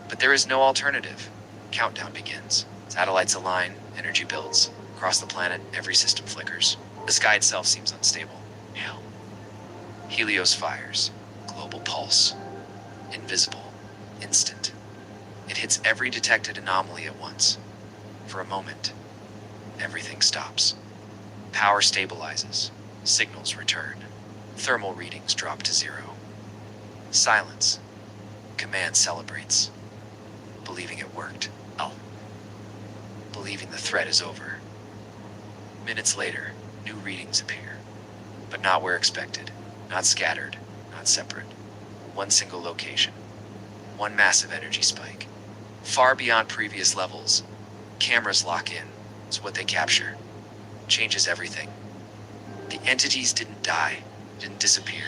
But there is no alternative. Countdown begins. Satellites align, energy builds. Across the planet, every system flickers. The sky itself seems unstable. Hell. Helios fires. Global pulse. Invisible. Instant. It hits every detected anomaly at once. For a moment, everything stops. Power stabilizes. Signals return. Thermal readings drop to 0. Silence. Command celebrates. Believing it worked. Believing the threat is over. Minutes later, new readings appear. But not where expected. Not scattered. Not separate. One single location. One massive energy spike. Far beyond previous levels. Cameras lock in. It's what they capture. Changes everything. The entities didn't die. Didn't disappear.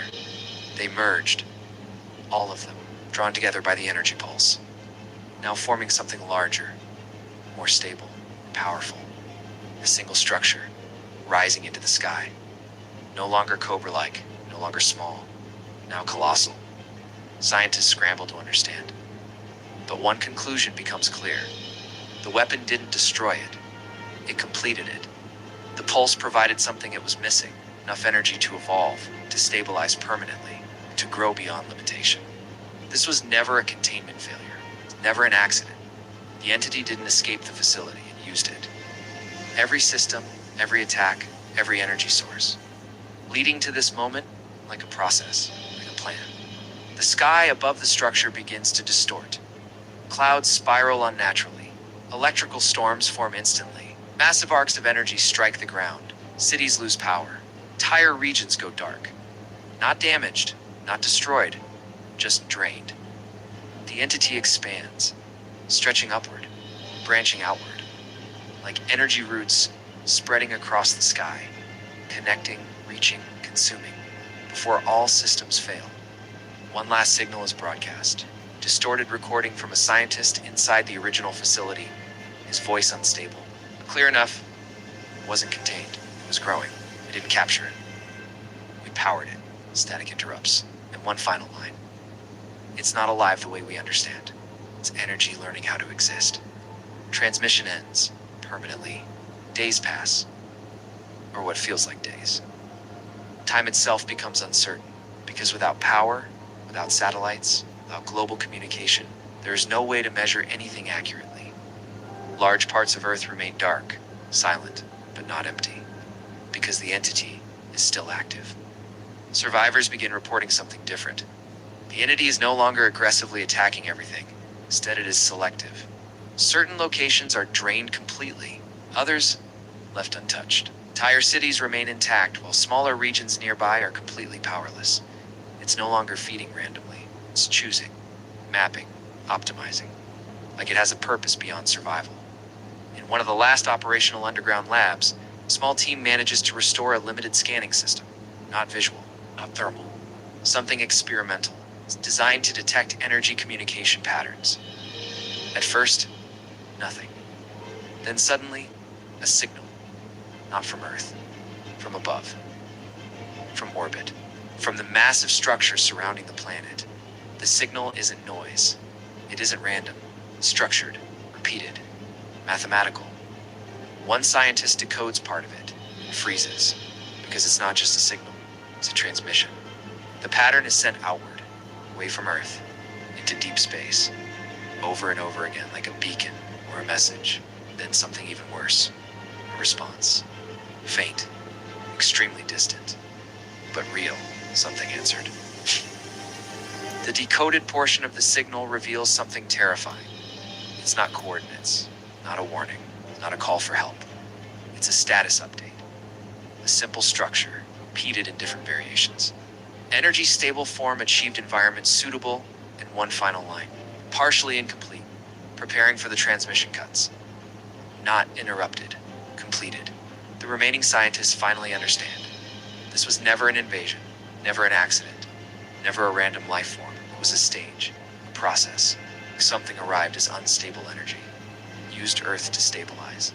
They merged. All of them, drawn together by the energy pulse. Now forming something larger, more stable, powerful. A single structure, rising into the sky. No longer cobra-like, no longer small, now colossal. Scientists scramble to understand. But one conclusion becomes clear. The weapon didn't destroy it. It completed it. The pulse provided something it was missing, enough energy to evolve, to stabilize permanently, to grow beyond limitation. This was never a containment failure, never an accident. The entity didn't escape the facility, it used it. Every system, every attack, every energy source, leading to this moment like a process, like a plan. The sky above the structure begins to distort. Clouds spiral unnaturally. Electrical storms form instantly. Massive arcs of energy strike the ground. Cities lose power. Entire regions go dark. Not damaged, not destroyed, just drained. The entity expands, stretching upward, branching outward, like energy roots spreading across the sky, connecting, reaching, consuming, before all systems fail. One last signal is broadcast. Distorted recording from a scientist inside the original facility, his voice unstable. Clear enough, it wasn't contained, it was growing. We didn't capture it. We powered it. Static interrupts. And one final line. It's not alive the way we understand. It's energy learning how to exist. Transmission ends, permanently. Days pass. Or what feels like days. Time itself becomes uncertain, because without power, without satellites, without global communication, there is no way to measure anything accurately. Large parts of Earth remain dark, silent, but not empty, because the entity is still active. Survivors begin reporting something different. The entity is no longer aggressively attacking everything. Instead, it is selective. Certain locations are drained completely, others left untouched. Entire cities remain intact, while smaller regions nearby are completely powerless. It's no longer feeding randomly. It's choosing, mapping, optimizing, like it has a purpose beyond survival. In one of the last operational underground labs, a small team manages to restore a limited scanning system. Not visual, not thermal. Something experimental. It's designed to detect energy communication patterns. At first, nothing. Then suddenly, a signal. Not from Earth, from above, from orbit, from the massive structure surrounding the planet. The signal isn't noise. It isn't random. Structured, repeated, mathematical. One scientist decodes part of it and freezes, because it's not just a signal, it's a transmission. The pattern is sent outward, away from Earth, into deep space, over and over again like a beacon or a message, then something even worse, a response. Faint, extremely distant, but real, something answered. The decoded portion of the signal reveals something terrifying. It's not coordinates, not a warning, not a call for help. It's a status update. A simple structure, repeated in different variations. Energy stable form achieved environment suitable, and one final line. Partially incomplete, preparing for the transmission cuts. Not interrupted, completed. The remaining scientists finally understand. This was never an invasion, never an accident, Never a random life form. It was a stage, a process. Something arrived as unstable energy, used Earth to stabilize,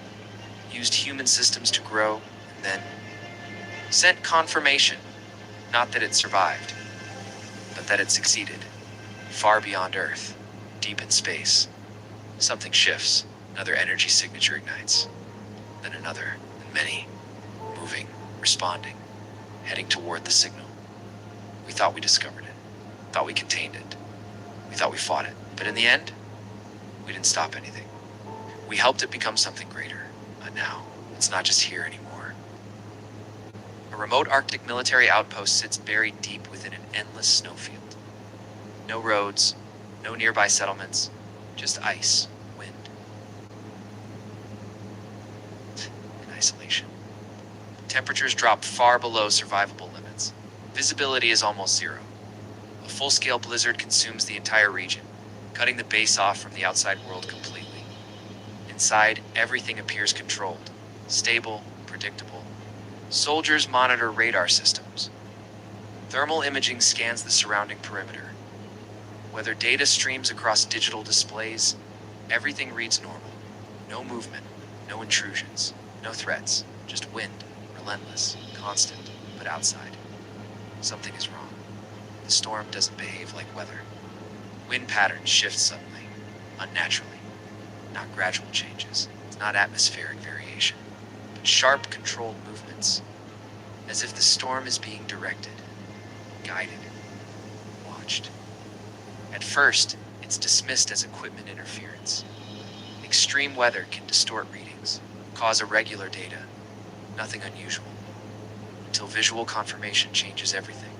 used human systems to grow, and then sent confirmation. Not that it survived, but that it succeeded. Far beyond Earth, deep in space. Something shifts, another energy signature ignites. Then another, and many, moving, responding, heading toward the signal. We thought we discovered it, thought we contained it, we thought we fought it. But in the end, we didn't stop anything. We helped it become something greater, but now it's not just here anymore. A remote Arctic military outpost sits buried deep within an endless snowfield. No roads, no nearby settlements, just ice, wind, and isolation. Temperatures drop far below survivable limits. Visibility is almost zero. A full-scale blizzard consumes the entire region, cutting the base off from the outside world completely. Inside, everything appears controlled, stable, predictable. Soldiers monitor radar systems. Thermal imaging scans the surrounding perimeter. Whether data streams across digital displays, everything reads normal. No movement, no intrusions, no threats, just wind, relentless, constant, but outside. Something is wrong. The storm doesn't behave like weather. Wind patterns shift suddenly, unnaturally. Not gradual changes. It's not atmospheric variation, but sharp, controlled movements. As if the storm is being directed, guided, watched. At first, it's dismissed as equipment interference. Extreme weather can distort readings, cause irregular data. Nothing unusual. Until visual confirmation changes everything.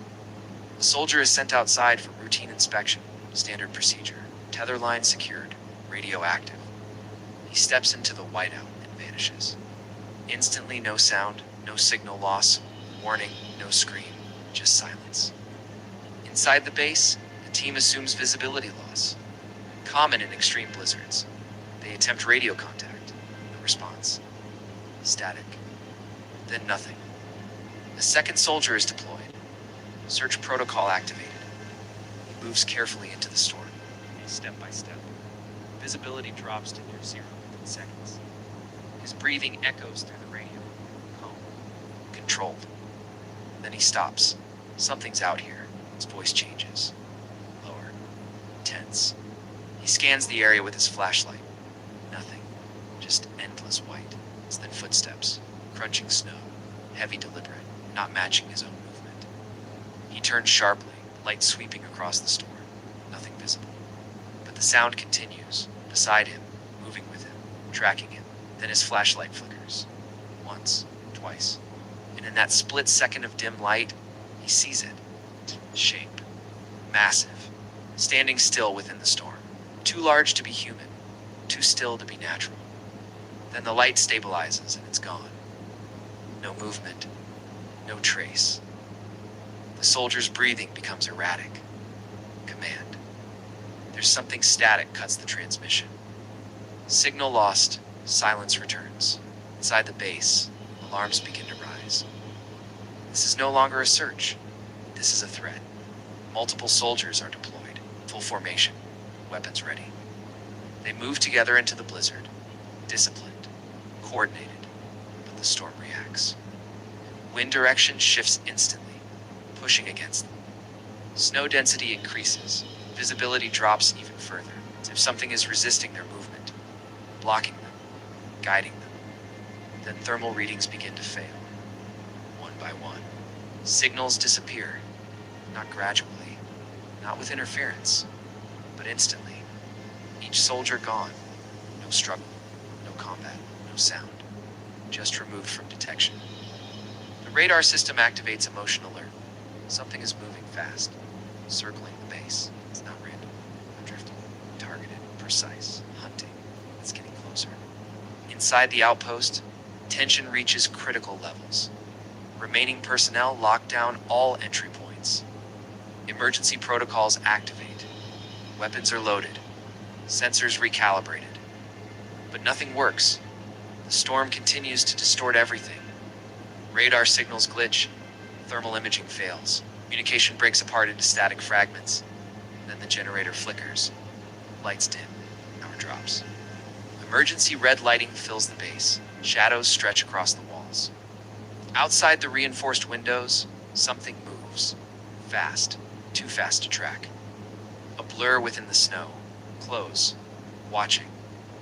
The soldier is sent outside for routine inspection, standard procedure. Tether line secured, radio active. He steps into the whiteout and vanishes. Instantly, no sound, no signal loss, warning, no scream, just silence. Inside the base, the team assumes visibility loss. Common in extreme blizzards. They attempt radio contact. No response. Static. Then nothing. A second soldier is deployed. Search protocol activated. He moves carefully into the storm, step by step. Visibility drops to near zero within seconds. His breathing echoes through the radio. Calm. Controlled. Then he stops. Something's out here. His voice changes. Lower. Tense. He scans the area with his flashlight. Nothing. Just endless white. Then footsteps. Crunching snow. Heavy, deliberate. Not matching his own movement. He turns sharply, light sweeping across the storm. Nothing visible. But the sound continues, beside him, moving with him, tracking him. Then his flashlight flickers. Once, twice. And in that split second of dim light, he sees it. Shape. Massive. Standing still within the storm. Too large to be human. Too still to be natural. Then the light stabilizes and it's gone. No movement. No trace. The soldier's breathing becomes erratic. Command. There's something static cuts the transmission. Signal lost, silence returns. Inside the base, alarms begin to rise. This is no longer a search. This is a threat. Multiple soldiers are deployed, full formation, weapons ready. They move together into the blizzard, disciplined, coordinated, but the storm reacts. Wind direction shifts instantly, pushing against them. Snow density increases, visibility drops even further, as if something is resisting their movement, blocking them, guiding them. Then thermal readings begin to fail, one by one. Signals disappear, not gradually, not with interference, but instantly. Each soldier gone, no struggle, no combat, no sound, just removed from detection. The radar system activates a motion alert. Something is moving fast, circling the base. It's not random, not drifting, targeted, precise, hunting. It's getting closer. Inside the outpost, tension reaches critical levels. Remaining personnel lock down all entry points. Emergency protocols activate. Weapons are loaded. Sensors recalibrated. But nothing works. The storm continues to distort everything. Radar signals glitch. Thermal imaging fails. Communication breaks apart into static fragments. Then the generator flickers. Lights dim. Power drops. Emergency red lighting fills the base. Shadows stretch across the walls. Outside the reinforced windows, something moves. Fast. Too fast to track. A blur within the snow. Close. Watching.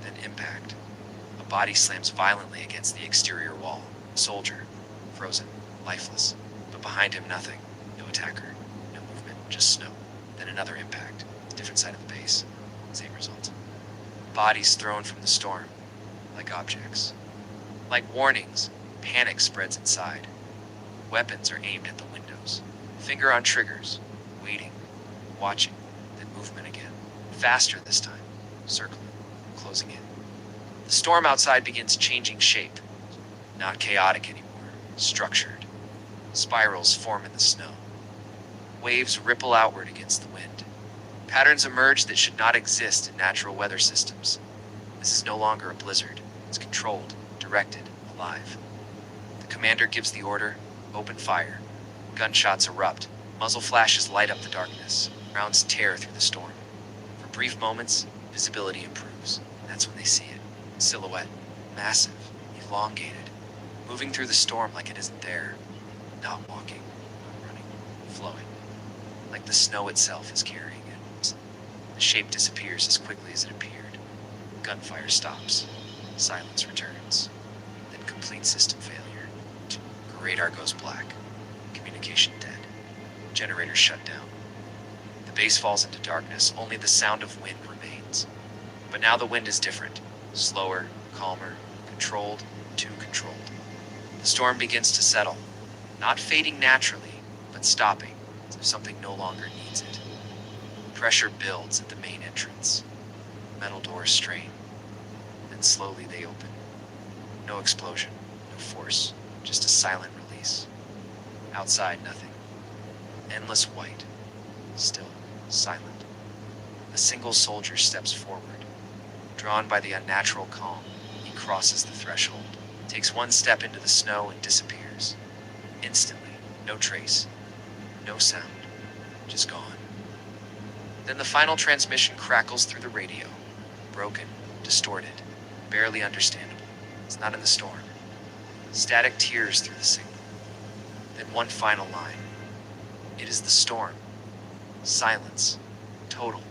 Then impact. A body slams violently against the exterior wall. A soldier. Frozen. Lifeless. But behind him, nothing. No attacker. No movement. Just snow. Then another impact. Different side of the base. Same result. Bodies thrown from the storm. Like objects. Like warnings, panic spreads inside. Weapons are aimed at the windows. Finger on triggers. Waiting. Watching. Then movement again. Faster this time. Circling. Closing in. The storm outside begins changing shape. Not chaotic anymore. Structured. Spirals form in the snow. Waves ripple outward against the wind. Patterns emerge that should not exist in natural weather systems. This is no longer a blizzard. It's controlled, directed, alive. The commander gives the order, open fire. Gunshots erupt. Muzzle flashes light up the darkness. Rounds tear through the storm. For brief moments, visibility improves. That's when they see it. Silhouette. Massive. Elongated. Moving through the storm like it isn't there. Not walking. Not running. Flowing. Like the snow itself is carrying it. The shape disappears as quickly as it appeared. Gunfire stops. Silence returns. Then complete system failure. Radar goes black. Communication dead. Generators shut down. The base falls into darkness. Only the sound of wind remains. But now the wind is different. Slower, calmer, controlled, too controlled. The storm begins to settle. Not fading naturally, but stopping, as if something no longer needs it. Pressure builds at the main entrance. Metal doors strain. Then slowly they open. No explosion, no force, just a silent release. Outside, nothing. Endless white. Still, silent. A single soldier steps forward. Drawn by the unnatural calm, he crosses the threshold, takes one step into the snow and disappears. Instantly, no trace, no sound, just gone. Then the final transmission crackles through the radio. Broken, distorted, barely understandable. It's not in the storm. Static tears through the signal. Then one final line. It is the storm. Silence. Total.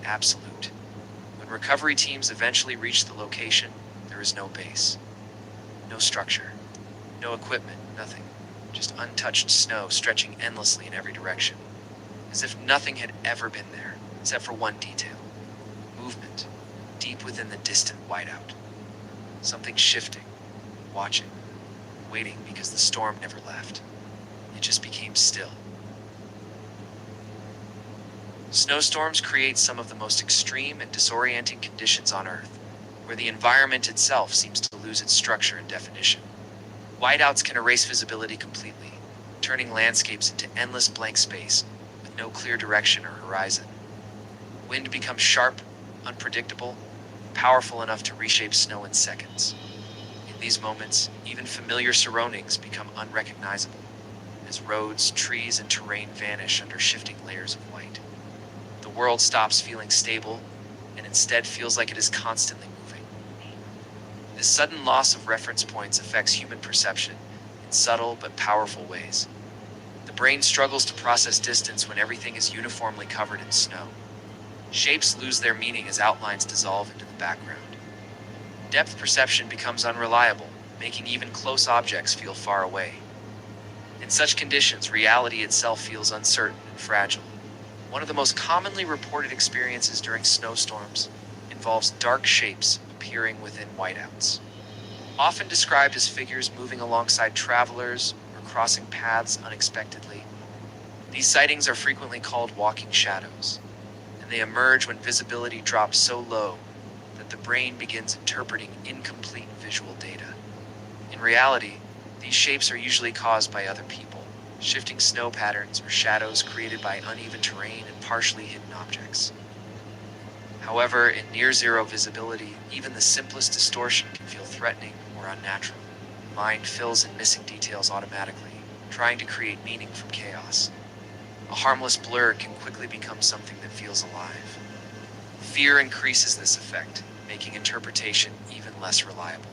Absolute. When recovery teams eventually reach the location, there is no base. No structure. No equipment. Nothing. Just untouched snow stretching endlessly in every direction. As if nothing had ever been there, except for one detail. Movement, deep within the distant whiteout. Something shifting, watching, waiting because the storm never left. It just became still. Snowstorms create some of the most extreme and disorienting conditions on Earth, where the environment itself seems to lose its structure and definition. Whiteouts can erase visibility completely, turning landscapes into endless blank space with no clear direction or horizon. Wind becomes sharp, unpredictable, powerful enough to reshape snow in seconds. In these moments, even familiar surroundings become unrecognizable, as roads, trees, and terrain vanish under shifting layers of white. The world stops feeling stable, and instead feels like it is constantly moving. This sudden loss of reference points affects human perception in subtle but powerful ways. The brain struggles to process distance when everything is uniformly covered in snow. Shapes lose their meaning as outlines dissolve into the background. Depth perception becomes unreliable, making even close objects feel far away. In such conditions, reality itself feels uncertain and fragile. One of the most commonly reported experiences during snowstorms involves dark shapes appearing within whiteouts. Often described as figures moving alongside travelers or crossing paths unexpectedly, these sightings are frequently called walking shadows, and they emerge when visibility drops so low that the brain begins interpreting incomplete visual data. In reality, these shapes are usually caused by other people, shifting snow patterns or shadows created by uneven terrain and partially hidden objects. However, in near-zero visibility, even the simplest distortion can feel threatening or unnatural. The mind fills in missing details automatically, trying to create meaning from chaos. A harmless blur can quickly become something that feels alive. Fear increases this effect, making interpretation even less reliable.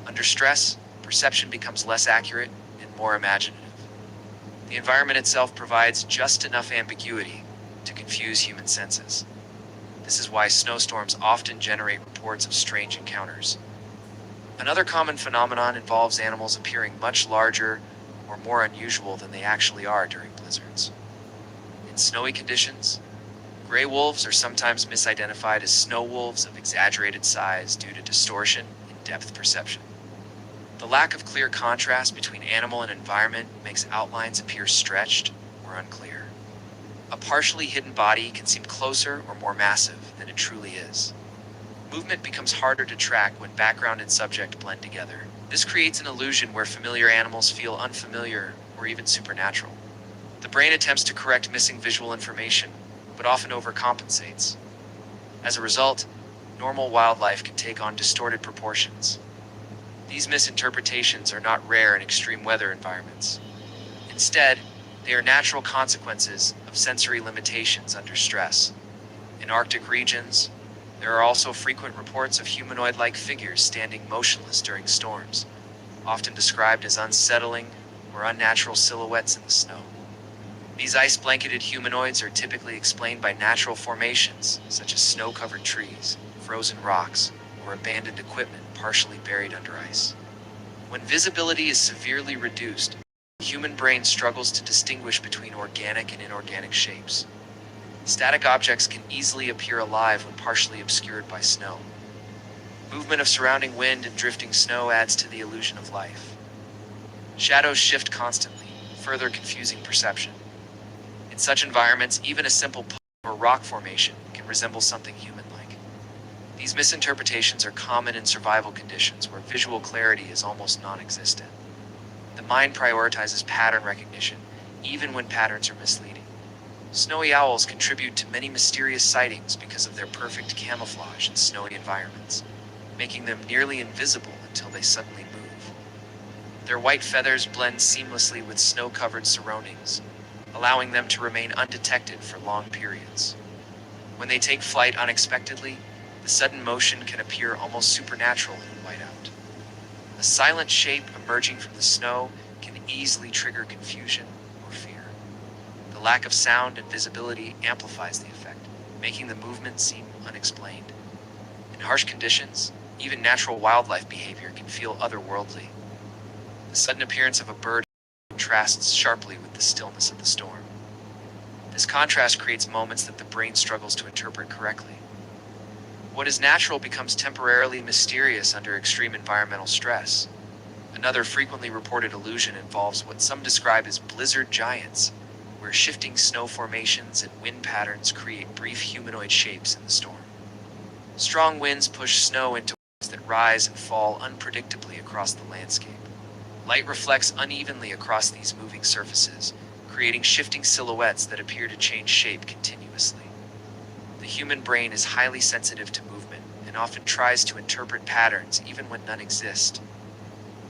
Under stress, perception becomes less accurate and more imaginative. The environment itself provides just enough ambiguity to confuse human senses. This is why snowstorms often generate reports of strange encounters. Another common phenomenon involves animals appearing much larger or more unusual than they actually are during blizzards. In snowy conditions, gray wolves are sometimes misidentified as snow wolves of exaggerated size due to distortion in depth perception. The lack of clear contrast between animal and environment makes outlines appear stretched or unclear. A partially hidden body can seem closer or more massive than it truly is. Movement becomes harder to track when background and subject blend together. This creates an illusion where familiar animals feel unfamiliar or even supernatural. The brain attempts to correct missing visual information, but often overcompensates. As a result, normal wildlife can take on distorted proportions. These misinterpretations are not rare in extreme weather environments. Instead, they are natural consequences of sensory limitations under stress. In Arctic regions, there are also frequent reports of humanoid-like figures standing motionless during storms, often described as unsettling or unnatural silhouettes in the snow. These ice-blanketed humanoids are typically explained by natural formations, such as snow-covered trees, frozen rocks, or abandoned equipment partially buried under ice. When visibility is severely reduced, the human brain struggles to distinguish between organic and inorganic shapes. Static objects can easily appear alive when partially obscured by snow. Movement of surrounding wind and drifting snow adds to the illusion of life. Shadows shift constantly, further confusing perception. In such environments, even a simple puddle or rock formation can resemble something human-like. These misinterpretations are common in survival conditions where visual clarity is almost non-existent. The mind prioritizes pattern recognition, even when patterns are misleading. Snowy owls contribute to many mysterious sightings because of their perfect camouflage in snowy environments, making them nearly invisible until they suddenly move. Their white feathers blend seamlessly with snow-covered surroundings, allowing them to remain undetected for long periods. When they take flight unexpectedly, the sudden motion can appear almost supernatural in whiteout. A silent shape emerging from the snow can easily trigger confusion or fear. The lack of sound and visibility amplifies the effect, making the movement seem unexplained. In harsh conditions, even natural wildlife behavior can feel otherworldly. The sudden appearance of a bird contrasts sharply with the stillness of the storm. This contrast creates moments that the brain struggles to interpret correctly. What is natural becomes temporarily mysterious under extreme environmental stress. Another frequently reported illusion involves what some describe as blizzard giants, where shifting snow formations and wind patterns create brief humanoid shapes in the storm. Strong winds push snow into waves that rise and fall unpredictably across the landscape. Light reflects unevenly across these moving surfaces, creating shifting silhouettes that appear to change shape continuously. The human brain is highly sensitive to movement and often tries to interpret patterns even when none exist.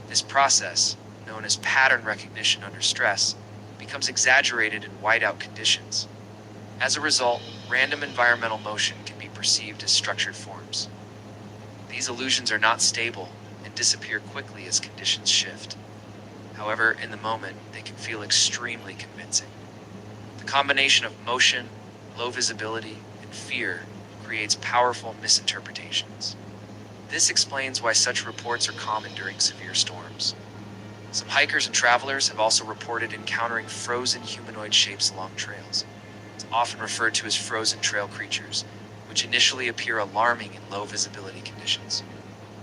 This process, known as pattern recognition under stress, becomes exaggerated in whiteout conditions. As a result, random environmental motion can be perceived as structured forms. These illusions are not stable and disappear quickly as conditions shift. However, in the moment, they can feel extremely convincing. The combination of motion, low visibility, and fear creates powerful misinterpretations. This explains why such reports are common during severe storms. Some hikers and travelers have also reported encountering frozen humanoid shapes along trails. It's often referred to as frozen trail creatures, which initially appear alarming in low visibility conditions.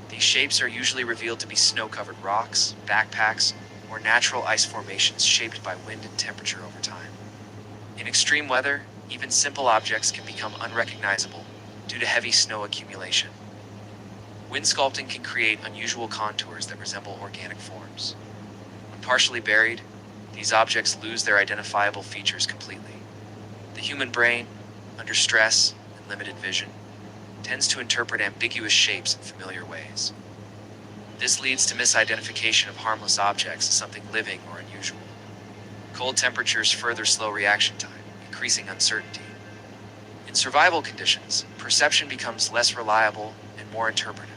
These shapes are usually revealed to be snow-covered rocks, backpacks, or natural ice formations shaped by wind and temperature over time. In extreme weather, even simple objects can become unrecognizable due to heavy snow accumulation. Wind sculpting can create unusual contours that resemble organic forms. When partially buried, these objects lose their identifiable features completely. The human brain, under stress and limited vision, tends to interpret ambiguous shapes in familiar ways. This leads to misidentification of harmless objects as something living or unusual. Cold temperatures further slow reaction time, increasing uncertainty. In survival conditions, perception becomes less reliable and more interpretive.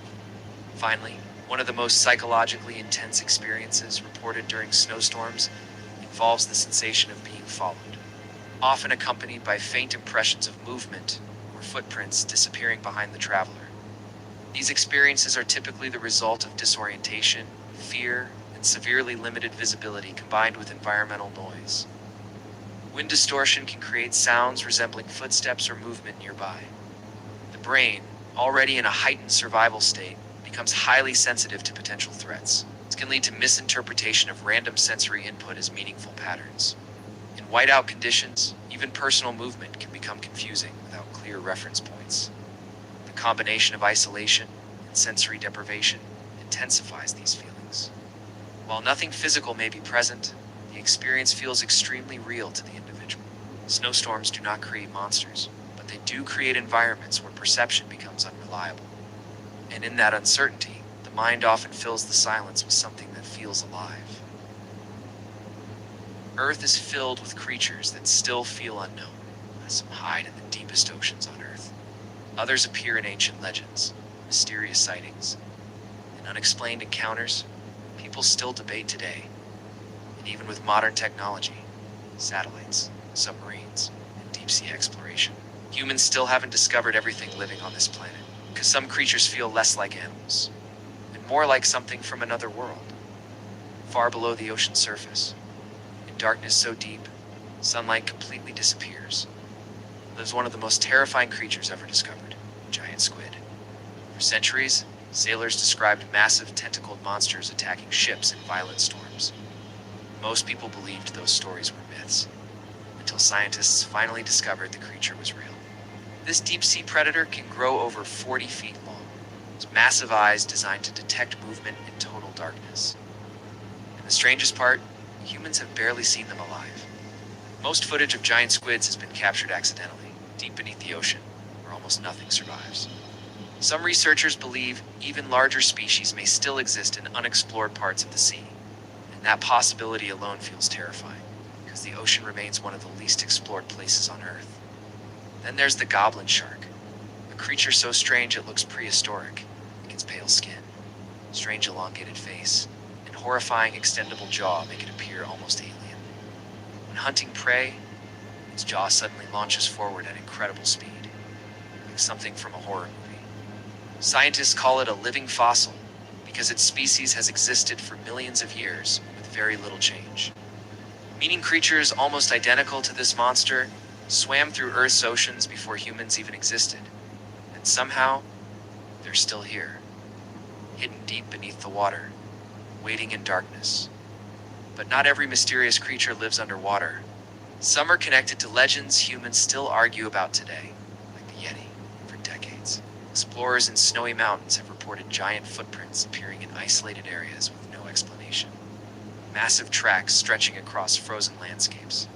Finally, one of the most psychologically intense experiences reported during snowstorms involves the sensation of being followed, often accompanied by faint impressions of movement or footprints disappearing behind the traveler. These experiences are typically the result of disorientation, fear, and severely limited visibility combined with environmental noise. Wind distortion can create sounds resembling footsteps or movement nearby. The brain, already in a heightened survival state, becomes highly sensitive to potential threats. This can lead to misinterpretation of random sensory input as meaningful patterns. In whiteout conditions, even personal movement can become confusing without clear reference points. The combination of isolation and sensory deprivation intensifies these feelings. While nothing physical may be present, the experience feels extremely real to the individual. Snowstorms do not create monsters, but they do create environments where perception becomes unreliable. And in that uncertainty, the mind often fills the silence with something that feels alive. Earth is filled with creatures that still feel unknown. Some hide in the deepest oceans on Earth. Others appear in ancient legends, mysterious sightings, and unexplained encounters people still debate today. And even with modern technology, satellites, submarines, and deep-sea exploration, humans still haven't discovered everything living on this planet, because some creatures feel less like animals, and more like something from another world, far below the ocean's surface. In darkness so deep, sunlight completely disappears. Lives one of the most terrifying creatures ever discovered, giant squid. For centuries, sailors described massive tentacled monsters attacking ships in violent storms. Most people believed those stories were myths, until scientists finally discovered the creature was real. This deep-sea predator can grow over 40 feet long, with massive eyes designed to detect movement in total darkness. And the strangest part, humans have barely seen them alive. Most footage of giant squids has been captured accidentally, deep beneath the ocean, where almost nothing survives. Some researchers believe even larger species may still exist in unexplored parts of the sea, and that possibility alone feels terrifying, because the ocean remains one of the least explored places on Earth. Then there's the goblin shark, a creature so strange it looks prehistoric. Its pale skin, strange elongated face, and horrifying extendable jaw make it appear almost alien. When hunting prey, its jaw suddenly launches forward at incredible speed, like something from a horror movie. Scientists call it a living fossil because its species has existed for millions of years with very little change. Meaning creatures almost identical to this monster swam through Earth's oceans before humans even existed, and somehow, they're still here, hidden deep beneath the water, waiting in darkness. But not every mysterious creature lives underwater. Some are connected to legends humans still argue about today, like the Yeti, for decades. Explorers in snowy mountains have reported giant footprints appearing in isolated areas with no explanation. Massive tracks stretching across frozen landscapes.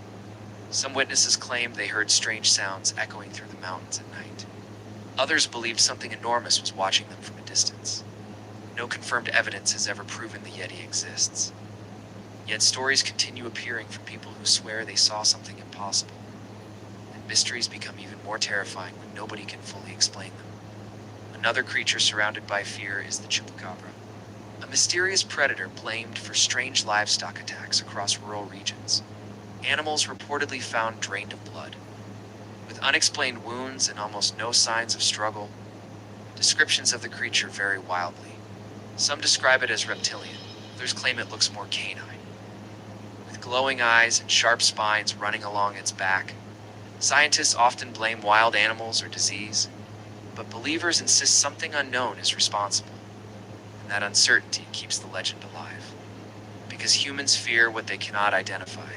Some witnesses claimed they heard strange sounds echoing through the mountains at night. Others believed something enormous was watching them from a distance. No confirmed evidence has ever proven the Yeti exists. Yet stories continue appearing from people who swear they saw something impossible. And mysteries become even more terrifying when nobody can fully explain them. Another creature surrounded by fear is the chupacabra, a mysterious predator blamed for strange livestock attacks across rural regions. Animals reportedly found drained of blood, with unexplained wounds and almost no signs of struggle. Descriptions of the creature vary wildly. Some describe it as reptilian, others claim it looks more canine, with glowing eyes and sharp spines running along its back. Scientists often blame wild animals or disease, but believers insist something unknown is responsible, and that uncertainty keeps the legend alive, because humans fear what they cannot identify.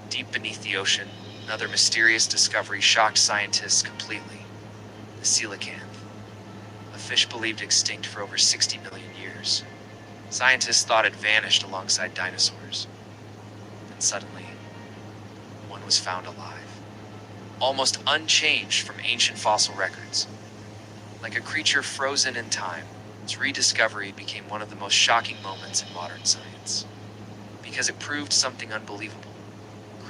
Deep beneath the ocean, another mysterious discovery shocked scientists completely: the coelacanth, a fish believed extinct for over 60 million years. Scientists thought it vanished alongside dinosaurs. Then suddenly, one was found alive, almost unchanged from ancient fossil records. Like a creature frozen in time, its rediscovery became one of the most shocking moments in modern science, because it proved something unbelievable.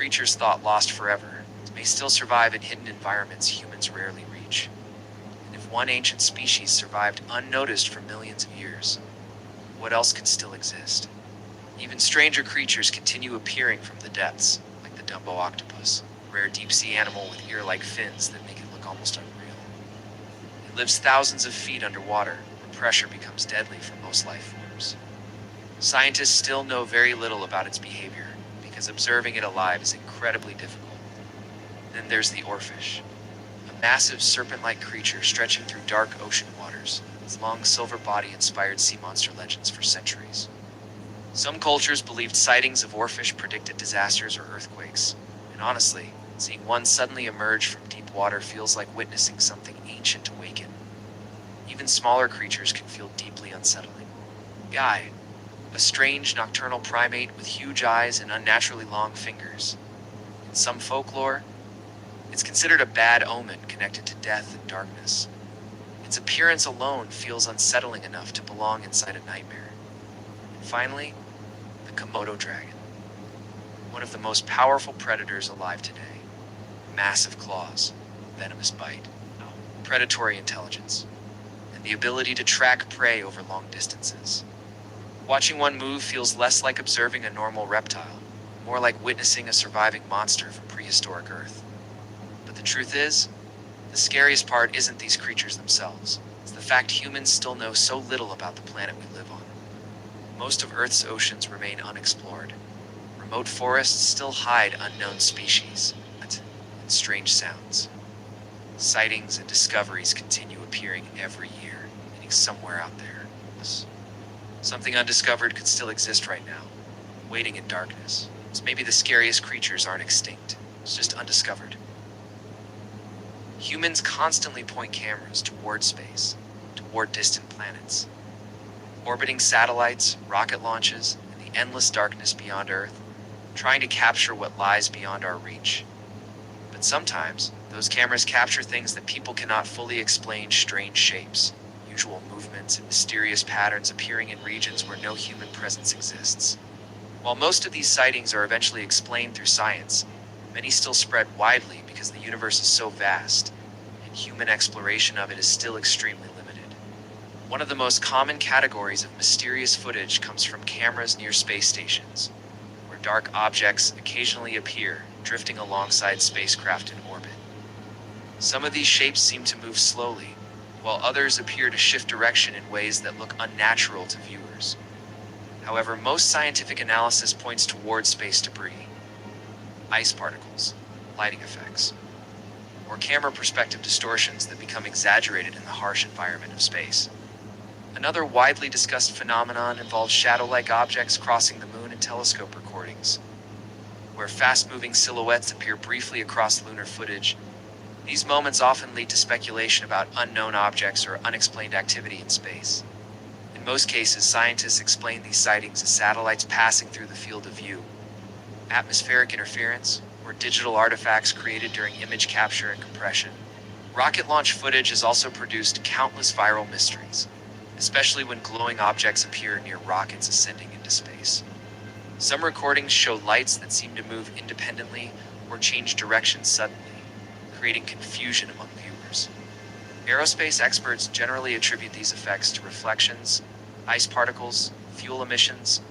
creatures thought lost forever may still survive in hidden environments humans rarely reach. And if one ancient species survived unnoticed for millions of years, what else could still exist? Even stranger creatures continue appearing from the depths, like the Dumbo octopus, a rare deep-sea animal with ear-like fins that make it look almost unreal. It lives thousands of feet underwater, where pressure becomes deadly for most life forms. Scientists still know very little about its behavior, because observing it alive is incredibly difficult. Then there's the oarfish, a massive serpent-like creature stretching through dark ocean waters. Its long silver body inspired sea monster legends for centuries. Some cultures believed sightings of oarfish predicted disasters or earthquakes, and honestly, seeing one suddenly emerge from deep water feels like witnessing something ancient awaken. Even smaller creatures can feel deeply unsettling. Guy, a strange nocturnal primate with huge eyes and unnaturally long fingers. In some folklore, it's considered a bad omen connected to death and darkness. Its appearance alone feels unsettling enough to belong inside a nightmare. And finally, the Komodo dragon, one of the most powerful predators alive today. Massive claws, venomous bite, predatory intelligence, and the ability to track prey over long distances. Watching one move feels less like observing a normal reptile, more like witnessing a surviving monster from prehistoric Earth. But the truth is, the scariest part isn't these creatures themselves. It's the fact humans still know so little about the planet we live on. Most of Earth's oceans remain unexplored. Remote forests still hide unknown species and strange sounds. Sightings and discoveries continue appearing every year, meaning somewhere out there, something undiscovered could still exist right now, waiting in darkness. So maybe the scariest creatures aren't extinct, it's just undiscovered. Humans constantly point cameras toward space, toward distant planets. Orbiting satellites, rocket launches, and the endless darkness beyond Earth, trying to capture what lies beyond our reach. But sometimes, those cameras capture things that people cannot fully explain: strange shapes, unusual movements, and mysterious patterns appearing in regions where no human presence exists. While most of these sightings are eventually explained through science, many still spread widely because the universe is so vast, and human exploration of it is still extremely limited. One of the most common categories of mysterious footage comes from cameras near space stations, where dark objects occasionally appear, drifting alongside spacecraft in orbit. Some of these shapes seem to move slowly, while others appear to shift direction in ways that look unnatural to viewers. However, most scientific analysis points toward space debris, ice particles, lighting effects, or camera perspective distortions that become exaggerated in the harsh environment of space. Another widely discussed phenomenon involves shadow-like objects crossing the moon in telescope recordings, where fast-moving silhouettes appear briefly across lunar footage. These moments often lead to speculation about unknown objects or unexplained activity in space. In most cases, scientists explain these sightings as satellites passing through the field of view, atmospheric interference, or digital artifacts created during image capture and compression. Rocket launch footage has also produced countless viral mysteries, especially when glowing objects appear near rockets ascending into space. Some recordings show lights that seem to move independently or change direction suddenly, creating confusion among viewers. Aerospace experts generally attribute these effects to reflections, ice particles, fuel emissions,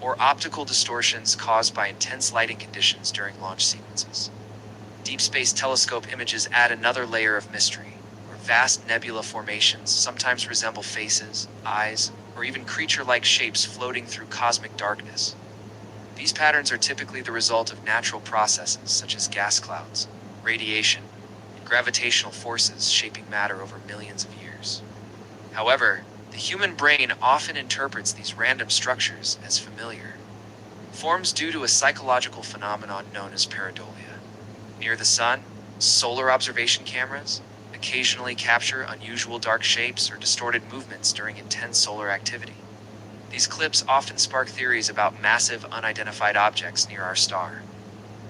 or optical distortions caused by intense lighting conditions during launch sequences. Deep space telescope images add another layer of mystery, where vast nebula formations sometimes resemble faces, eyes, or even creature-like shapes floating through cosmic darkness. These patterns are typically the result of natural processes such as gas clouds, radiation, and gravitational forces shaping matter over millions of years. However, the human brain often interprets these random structures as familiar, forms due to a psychological phenomenon known as pareidolia. Near the sun, solar observation cameras occasionally capture unusual dark shapes or distorted movements during intense solar activity. These clips often spark theories about massive unidentified objects near our star.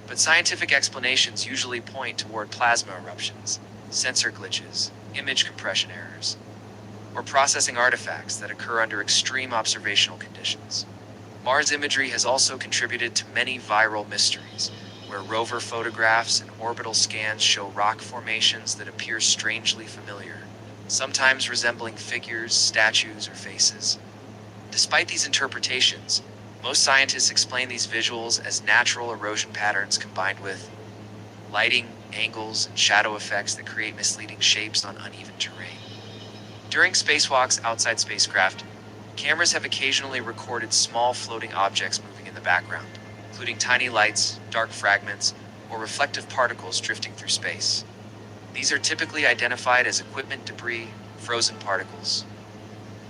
But scientific explanations usually point toward plasma eruptions, sensor glitches, image compression errors, or processing artifacts that occur under extreme observational conditions. Mars imagery has also contributed to many viral mysteries, where rover photographs and orbital scans show rock formations that appear strangely familiar, sometimes resembling figures, statues, or faces. Despite these interpretations, most scientists explain these visuals as natural erosion patterns combined with lighting, angles, and shadow effects that create misleading shapes on uneven terrain. During spacewalks outside spacecraft, cameras have occasionally recorded small floating objects moving in the background, including tiny lights, dark fragments, or reflective particles drifting through space. These are typically identified as equipment debris, frozen particles,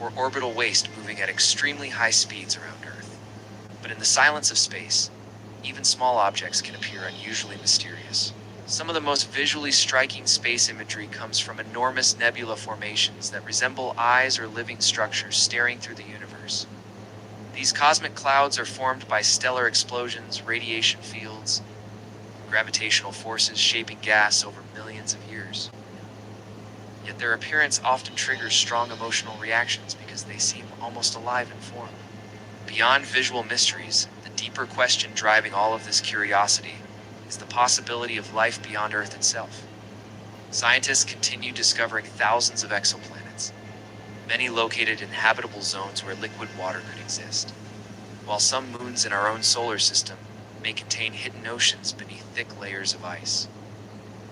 or orbital waste moving at extremely high speeds around Earth. But in the silence of space, even small objects can appear unusually mysterious. Some of the most visually striking space imagery comes from enormous nebula formations that resemble eyes or living structures staring through the universe. These cosmic clouds are formed by stellar explosions, radiation fields, gravitational forces shaping gas over millions of years. Yet their appearance often triggers strong emotional reactions because they seem almost alive in form. Beyond visual mysteries, the deeper question driving all of this curiosity is the possibility of life beyond Earth itself. Scientists continue discovering thousands of exoplanets, many located in habitable zones where liquid water could exist, while some moons in our own solar system may contain hidden oceans beneath thick layers of ice.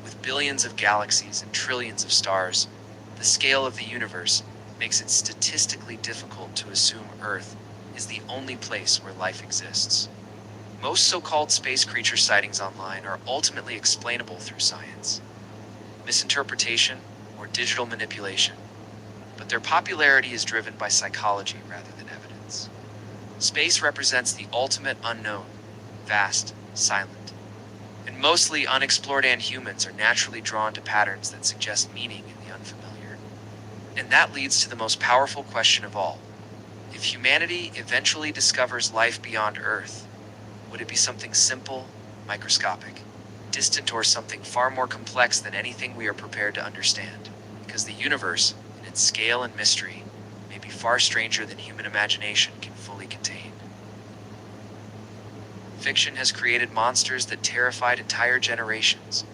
With billions of galaxies and trillions of stars, the scale of the universe makes it statistically difficult to assume Earth is the only place where life exists. Most so-called space creature sightings online are ultimately explainable through science, misinterpretation, or digital manipulation, but their popularity is driven by psychology rather than evidence. Space represents the ultimate unknown, vast, silent, and mostly unexplored, and humans are naturally drawn to patterns that suggest meaning in the unfamiliar. And that leads to the most powerful question of all. If humanity eventually discovers life beyond Earth, would it be something simple, microscopic, distant, or something far more complex than anything we are prepared to understand? Because the universe, in its scale and mystery, may be far stranger than human imagination can fully contain. Fiction has created monsters that terrified entire generations,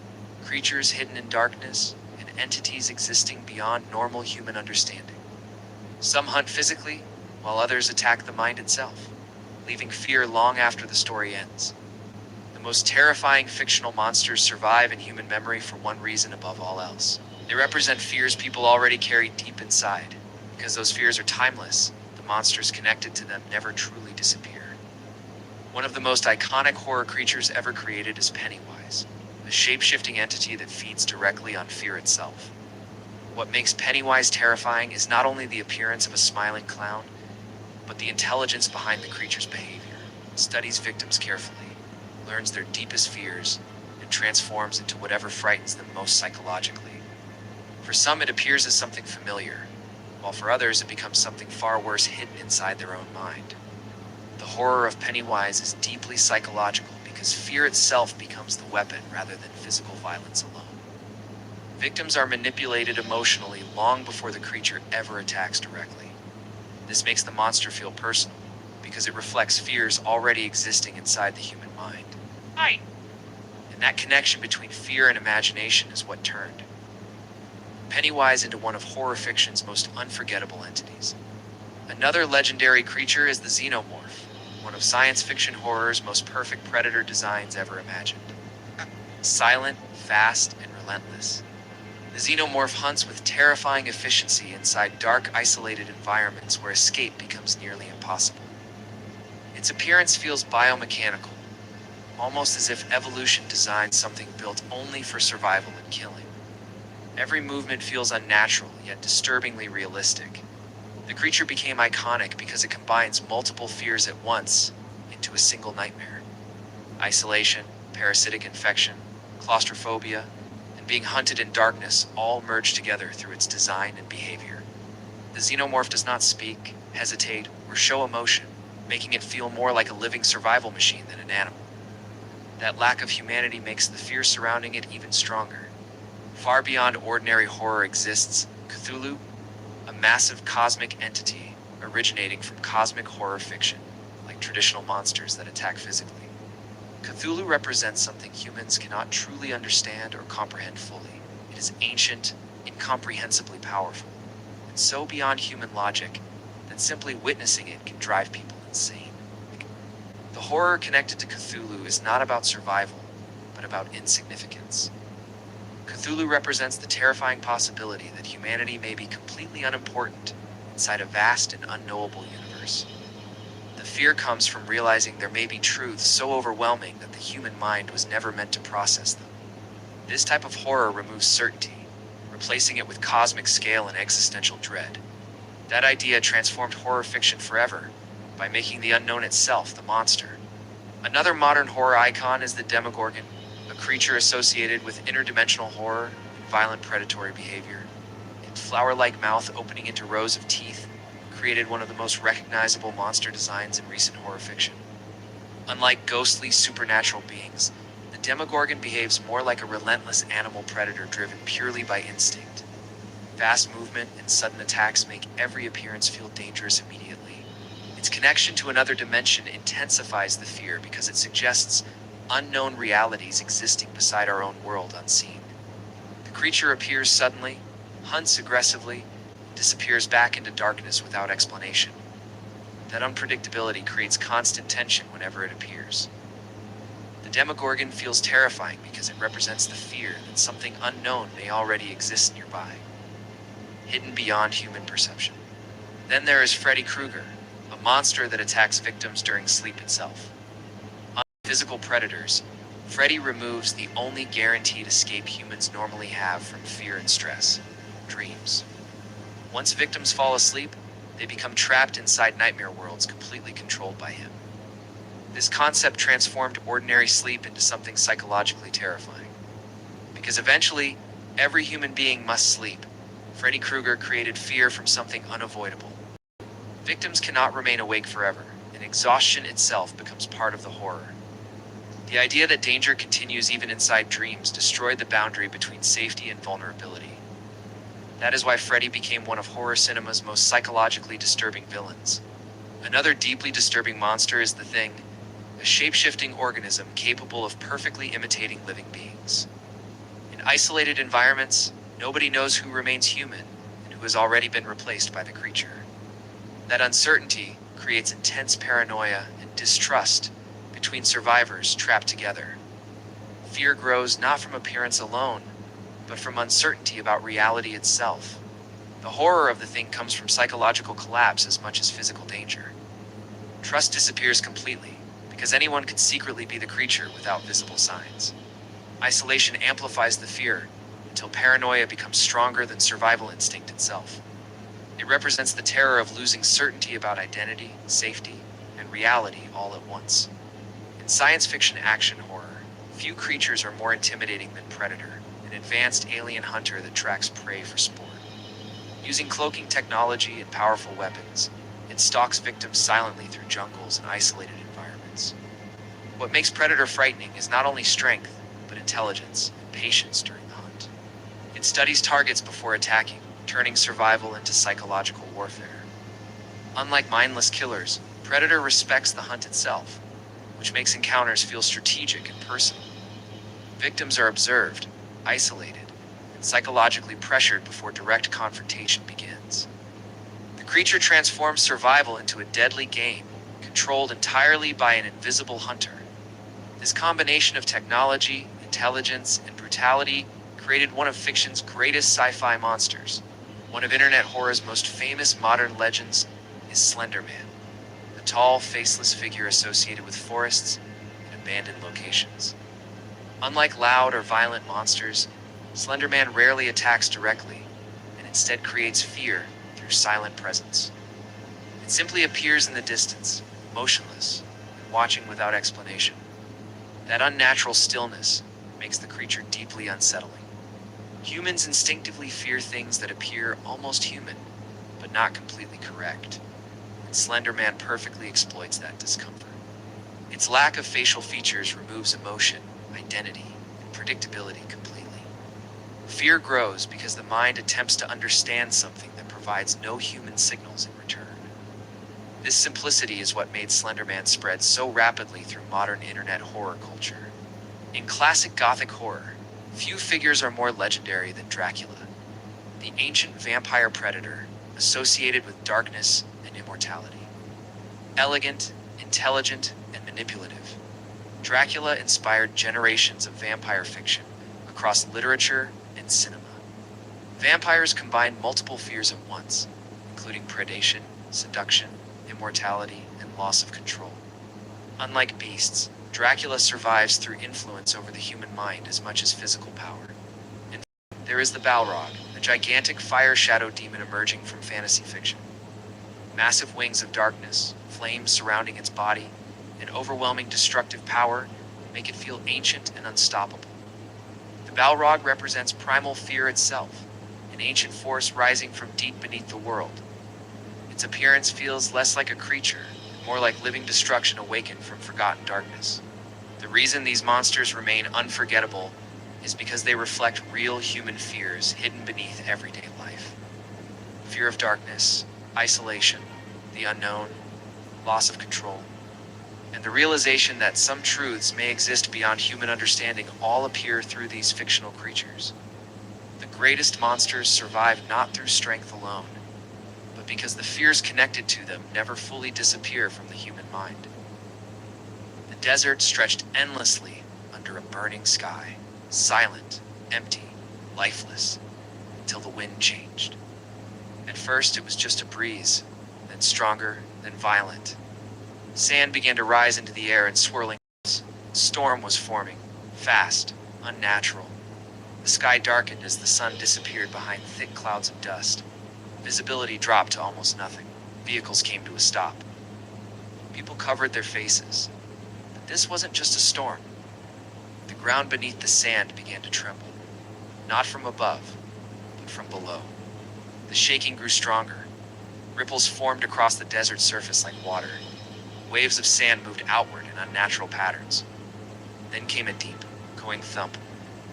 creatures hidden in darkness, and entities existing beyond normal human understanding. Some hunt physically, while others attack the mind itself, leaving fear long after the story ends. The most terrifying fictional monsters survive in human memory for one reason above all else. They represent fears people already carry deep inside. Because those fears are timeless, the monsters connected to them never truly disappear. One of the most iconic horror creatures ever created is Pennywise, a shape-shifting entity that feeds directly on fear itself. What makes Pennywise terrifying is not only the appearance of a smiling clown, but the intelligence behind the creature's behavior. It studies victims carefully, learns their deepest fears, and transforms into whatever frightens them most psychologically. For some, it appears as something familiar, while for others it becomes something far worse hidden inside their own mind. The horror of Pennywise is deeply psychological because fear itself becomes the weapon rather than physical violence alone. Victims are manipulated emotionally long before the creature ever attacks directly. This makes the monster feel personal, because it reflects fears already existing inside the human mind. And that connection between fear and imagination is what turned Pennywise into one of horror fiction's most unforgettable entities. Another legendary creature is the xenomorph, one of science fiction horror's most perfect predator designs ever imagined. Silent, fast, and relentless, the xenomorph hunts with terrifying efficiency inside dark, isolated environments where escape becomes nearly impossible. Its appearance feels biomechanical, almost as if evolution designed something built only for survival and killing. Every movement feels unnatural, yet disturbingly realistic. The creature became iconic because it combines multiple fears at once into a single nightmare. Isolation, parasitic infection, claustrophobia, and being hunted in darkness all merge together through its design and behavior. The xenomorph does not speak, hesitate, or show emotion, making it feel more like a living survival machine than an animal. That lack of humanity makes the fear surrounding it even stronger. Far beyond ordinary horror exists Cthulhu, a massive cosmic entity originating from cosmic horror fiction, like traditional monsters that attack physically. Cthulhu represents something humans cannot truly understand or comprehend fully. It is ancient, incomprehensibly powerful, and so beyond human logic that simply witnessing it can drive people insane. The horror connected to Cthulhu is not about survival, but about insignificance. Cthulhu represents the terrifying possibility that humanity may be completely unimportant inside a vast and unknowable universe. The fear comes from realizing there may be truths so overwhelming that the human mind was never meant to process them. This type of horror removes certainty, replacing it with cosmic scale and existential dread. That idea transformed horror fiction forever by making the unknown itself the monster. Another modern horror icon is the Demogorgon, a creature associated with interdimensional horror and violent predatory behavior. Its flower-like mouth opening into rows of teeth created one of the most recognizable monster designs in recent horror fiction. Unlike ghostly supernatural beings, the Demogorgon behaves more like a relentless animal predator driven purely by instinct. Fast movement and sudden attacks make every appearance feel dangerous immediately. Its connection to another dimension intensifies the fear because it suggests unknown realities existing beside our own world unseen. The creature appears suddenly, hunts aggressively, disappears back into darkness without explanation. That unpredictability creates constant tension whenever it appears. The Demogorgon feels terrifying because it represents the fear that something unknown may already exist nearby, hidden beyond human perception. Then there is Freddy Krueger, a monster that attacks victims during sleep itself. Unlike physical predators, Freddy removes the only guaranteed escape humans normally have from fear and stress: dreams. Once victims fall asleep, they become trapped inside nightmare worlds completely controlled by him. This concept transformed ordinary sleep into something psychologically terrifying. Because eventually, every human being must sleep, Freddy Krueger created fear from something unavoidable. Victims cannot remain awake forever, and exhaustion itself becomes part of the horror. The idea that danger continues even inside dreams destroyed the boundary between safety and vulnerability. That is why Freddy became one of horror cinema's most psychologically disturbing villains. Another deeply disturbing monster is the Thing, a shape-shifting organism capable of perfectly imitating living beings. In isolated environments, nobody knows who remains human and who has already been replaced by the creature. That uncertainty creates intense paranoia and distrust between survivors trapped together. Fear grows not from appearance alone, but from uncertainty about reality itself. The horror of the Thing comes from psychological collapse as much as physical danger. Trust disappears completely, because anyone could secretly be the creature without visible signs. Isolation amplifies the fear until paranoia becomes stronger than survival instinct itself. It represents the terror of losing certainty about identity, safety, and reality all at once. In science fiction action horror, few creatures are more intimidating than Predator, an advanced alien hunter that tracks prey for sport. Using cloaking technology and powerful weapons, it stalks victims silently through jungles and isolated environments. What makes Predator frightening is not only strength, but intelligence and patience during the hunt. It studies targets before attacking, turning survival into psychological warfare. Unlike mindless killers, Predator respects the hunt itself, which makes encounters feel strategic and personal. Victims are observed, isolated, and psychologically pressured before direct confrontation begins. The creature transforms survival into a deadly game, controlled entirely by an invisible hunter. This combination of technology, intelligence, and brutality created one of fiction's greatest sci-fi monsters. One of internet horror's most famous modern legends is Slender Man, a tall, faceless figure associated with forests and abandoned locations. Unlike loud or violent monsters, Slender Man rarely attacks directly, and instead creates fear through silent presence. It simply appears in the distance, motionless, and watching without explanation. That unnatural stillness makes the creature deeply unsettling. Humans instinctively fear things that appear almost human, but not completely correct. And Slender Man perfectly exploits that discomfort. Its lack of facial features removes emotion, identity, and predictability completely. Fear grows because the mind attempts to understand something that provides no human signals in return. This simplicity is what made Slender Man spread so rapidly through modern internet horror culture. In classic Gothic horror, few figures are more legendary than Dracula, the ancient vampire predator associated with darkness and immortality. Elegant, intelligent, and manipulative, Dracula inspired generations of vampire fiction across literature and cinema. Vampires combine multiple fears at once, including predation, seduction, immortality, and loss of control. Unlike beasts, Dracula survives through influence over the human mind as much as physical power. And there is the Balrog, a gigantic fire shadow demon emerging from fantasy fiction. Massive wings of darkness, flames surrounding its body, and overwhelming destructive power make it feel ancient and unstoppable. The Balrog represents primal fear itself, an ancient force rising from deep beneath the world. Its appearance feels less like a creature, more like living destruction awakened from forgotten darkness. The reason these monsters remain unforgettable is because they reflect real human fears hidden beneath everyday life. Fear of darkness, isolation, the unknown, loss of control, and the realization that some truths may exist beyond human understanding all appear through these fictional creatures. The greatest monsters survive not through strength alone, but because the fears connected to them never fully disappear from the human mind. The desert stretched endlessly under a burning sky, silent, empty, lifeless, until the wind changed. At first it was just a breeze, then stronger, then violent. Sand began to rise into the air in swirling waves. A storm was forming, fast, unnatural. The sky darkened as the sun disappeared behind thick clouds of dust. Visibility dropped to almost nothing. Vehicles came to a stop. People covered their faces. But this wasn't just a storm. The ground beneath the sand began to tremble. Not from above, but from below. The shaking grew stronger. Ripples formed across the desert surface like water. Waves of sand moved outward in unnatural patterns. Then came a deep, echoing thump,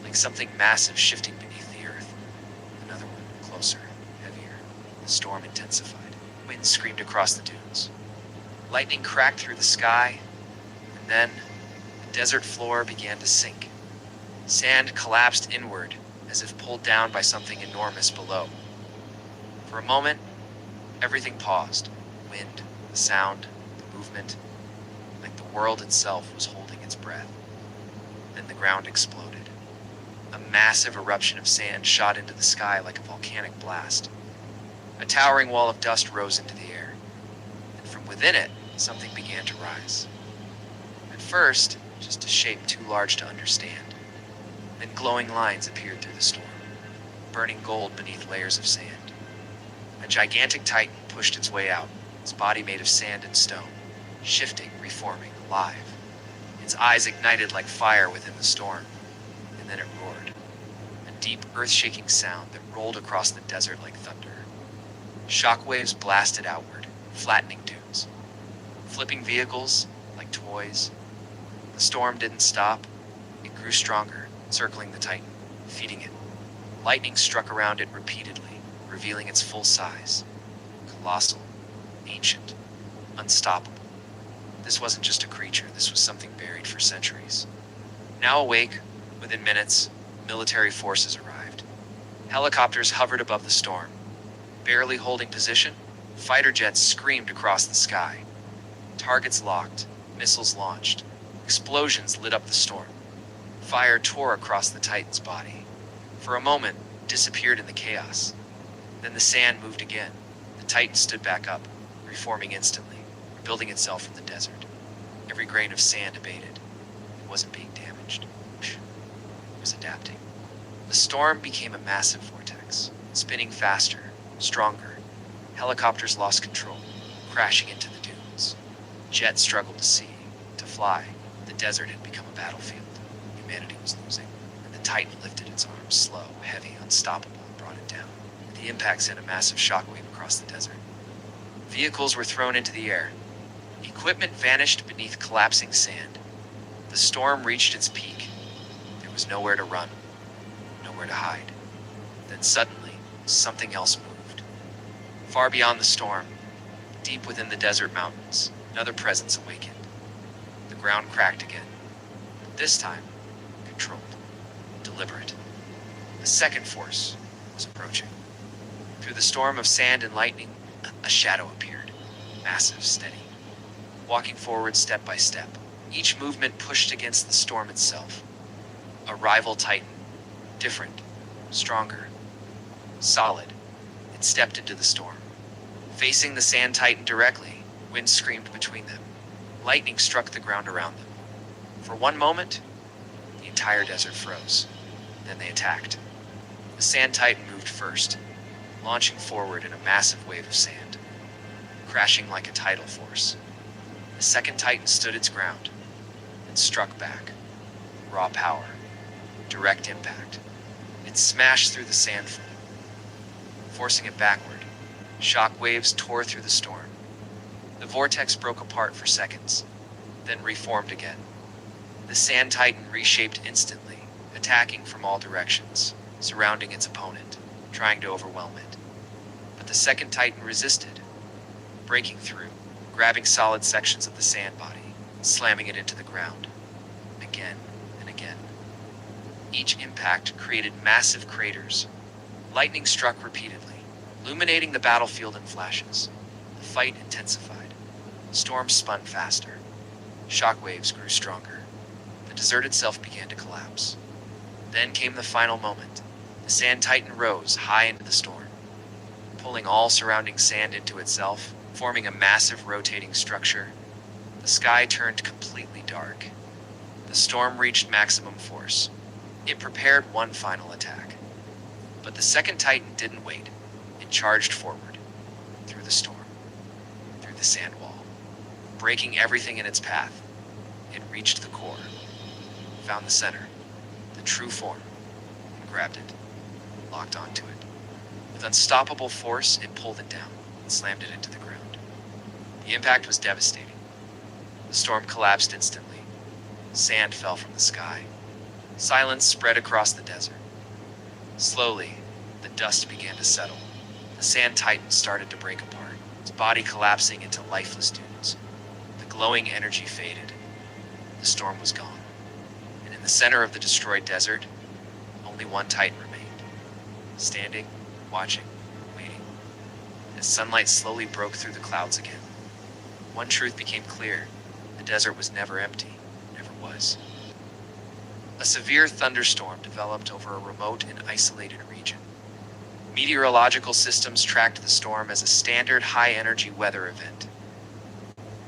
like something massive shifting beneath the earth. Another one, closer, heavier. The storm intensified. Wind screamed across the dunes. Lightning cracked through the sky, and then the desert floor began to sink. Sand collapsed inward, as if pulled down by something enormous below. For a moment, everything paused. Wind, the sound, the movement, like the world itself was holding its breath. Then the ground exploded. A massive eruption of sand shot into the sky like a volcanic blast. A towering wall of dust rose into the air, and from within it, something began to rise. At first, just a shape too large to understand. Then glowing lines appeared through the storm, burning gold beneath layers of sand. A gigantic titan pushed its way out, its body made of sand and stone, shifting, reforming, alive. Its eyes ignited like fire within the storm, and then it roared. A deep, earth-shaking sound that rolled across the desert like thunder. Shockwaves blasted outward, flattening dunes, flipping vehicles like toys. The storm didn't stop. It grew stronger, circling the titan, feeding it. Lightning struck around it repeatedly, revealing its full size. Colossal, ancient, unstoppable. This wasn't just a creature, this was something buried for centuries. Now awake, within minutes, military forces arrived. Helicopters hovered above the storm. Barely holding position, fighter jets screamed across the sky. Targets locked, missiles launched. Explosions lit up the storm. Fire tore across the Titan's body. For a moment, disappeared in the chaos. Then the sand moved again. The Titan stood back up, reforming instantly, rebuilding itself from the desert. Every grain of sand abated. It wasn't being damaged. It was adapting. The storm became a massive vortex, spinning faster, stronger. Helicopters lost control, crashing into the dunes. Jets struggled to see, to fly. The desert had become a battlefield. Humanity was losing, and the Titan lifted its arms, slow, heavy, unstoppable, and brought it down. The impact sent a massive shockwave across the desert. Vehicles were thrown into the air. Equipment vanished beneath collapsing sand. The storm reached its peak. There was nowhere to run, nowhere to hide. Then suddenly, something else moved. Far beyond the storm, Deep within the desert mountains, another presence awakened. The ground cracked again. This time, controlled, deliberate. A second force was approaching. Through the storm of sand and lightning, a shadow appeared, massive, steady, walking forward step by step. Each movement pushed against the storm itself. A rival titan, different, stronger, solid. It stepped into the storm. Facing the sand titan directly, wind screamed between them. Lightning struck the ground around them. For one moment, the entire desert froze. Then they attacked. The sand titan moved first, launching forward in a massive wave of sand, crashing like a tidal force. The second titan stood its ground and struck back. Raw power, direct impact. It smashed through the sand floor, forcing it backward. Shock waves tore through the storm. The vortex broke apart for seconds, then reformed again. The sand titan reshaped instantly, attacking from all directions, surrounding its opponent, trying to overwhelm it. But the second titan resisted, breaking through, grabbing solid sections of the sand body, slamming it into the ground, again and again. Each impact created massive craters. Lightning struck repeatedly, illuminating the battlefield in flashes. The fight intensified. Storms spun faster. Shockwaves grew stronger. The desert itself began to collapse. Then came the final moment. The sand titan rose high into the storm, pulling all surrounding sand into itself, forming a massive rotating structure. The sky turned completely dark. The storm reached maximum force. It prepared one final attack. But the second titan didn't wait. It charged forward, through the storm, through the sand wall, breaking everything in its path. It reached the core, found the center, the true form, and grabbed it, locked onto it. With unstoppable force, it pulled it down and slammed it into the ground. The impact was devastating. The storm collapsed instantly. Sand fell from the sky. Silence spread across the desert. Slowly, the dust began to settle. The sand titan started to break apart, its body collapsing into lifeless dunes. The glowing energy faded. The storm was gone. And in the center of the destroyed desert, only one titan remained, standing, watching, waiting. As sunlight slowly broke through the clouds again, one truth became clear. The desert was never empty, never was. A severe thunderstorm developed over a remote and isolated region. Meteorological systems tracked the storm as a standard high-energy weather event.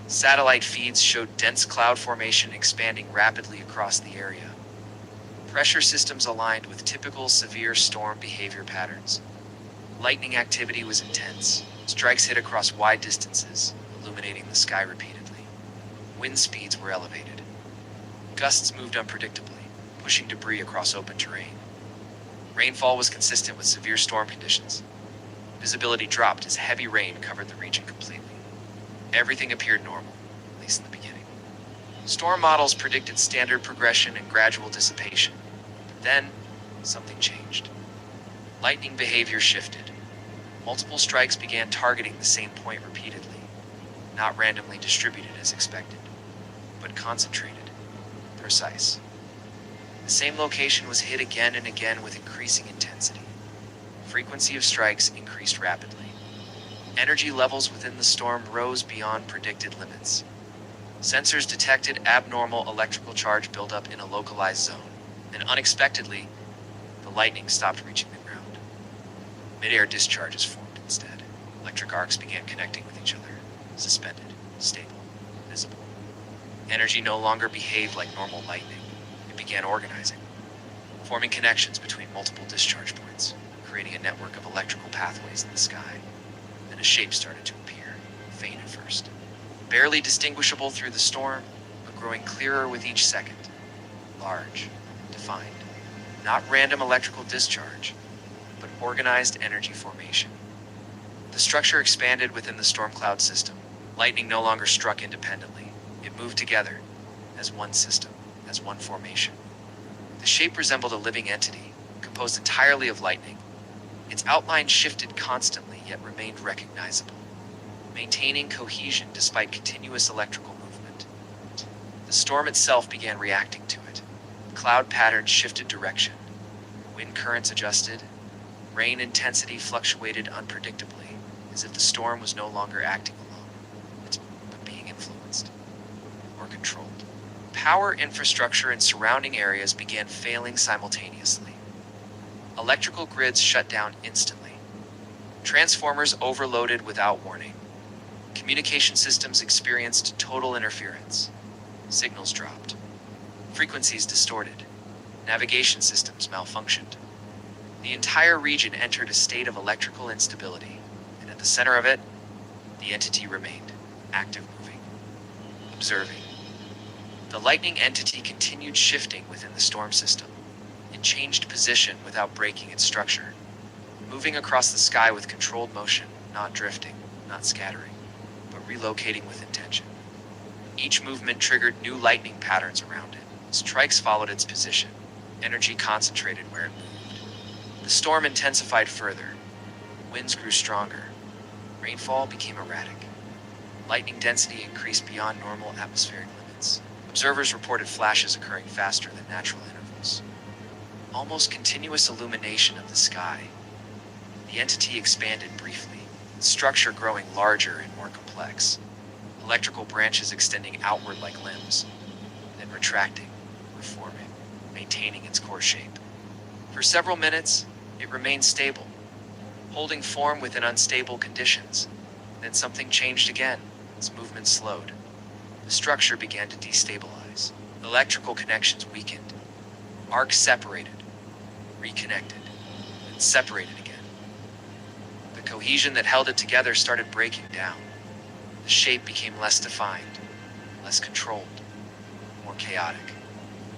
Satellite feeds showed dense cloud formation expanding rapidly across the area. Pressure systems aligned with typical severe storm behavior patterns. Lightning activity was intense. Strikes hit across wide distances, illuminating the sky repeatedly. Wind speeds were elevated. Gusts moved unpredictably, pushing debris across open terrain. Rainfall was consistent with severe storm conditions. Visibility dropped as heavy rain covered the region completely. Everything appeared normal, at least in the beginning. Storm models predicted standard progression and gradual dissipation. But then, something changed. Lightning behavior shifted. Multiple strikes began targeting the same point repeatedly, not randomly distributed as expected, but concentrated, precise. The same location was hit again and again with increasing intensity. Frequency of strikes increased rapidly. Energy levels within the storm rose beyond predicted limits. Sensors detected abnormal electrical charge buildup in a localized zone, and unexpectedly, the lightning stopped reaching the ground. Mid-air discharges formed instead. Electric arcs began connecting with each other, suspended, stable, visible. Energy no longer behaved like normal lightning. It began organizing, forming connections between multiple discharge points, creating a network of electrical pathways in the sky. Then a shape started to appear, faint at first, barely distinguishable through the storm, but growing clearer with each second. Large, defined, not random electrical discharge, but organized energy formation. The structure expanded within the storm cloud system. Lightning no longer struck independently. It moved together, as one system, as one formation. The shape resembled a living entity, composed entirely of lightning. Its outline shifted constantly, yet remained recognizable. maintaining cohesion despite continuous electrical movement. The storm itself began reacting to it. Cloud patterns shifted direction, wind currents adjusted, rain intensity fluctuated unpredictably, as if the storm was no longer acting alone, but being influenced or controlled. Power infrastructure in surrounding areas began failing simultaneously. Electrical grids shut down instantly. Transformers overloaded without warning. Communication systems experienced total interference. Signals dropped. Frequencies distorted. Navigation systems malfunctioned. The entire region entered a state of electrical instability, and at the center of it, the entity remained, active, moving, observing. The lightning entity continued shifting within the storm system. It changed position without breaking its structure, moving across the sky with controlled motion, not drifting, not scattering, but relocating with intention. Each movement triggered new lightning patterns around it. Strikes followed its position, energy concentrated where it moved. The storm intensified further. Winds grew stronger. Rainfall became erratic. Lightning density increased beyond normal atmospheric limits. Observers reported flashes occurring faster than natural intervals. Almost continuous illumination of the sky. The entity expanded briefly, its structure growing larger and more complex. Electrical branches extending outward like limbs, then retracting, reforming, maintaining its core shape. For several minutes, it remained stable, holding form within unstable conditions. Then something changed again. Its movement slowed. The structure began to destabilize. Electrical connections weakened. Arcs separated, reconnected, and separated again. The cohesion that held it together started breaking down. The shape became less defined, less controlled, more chaotic.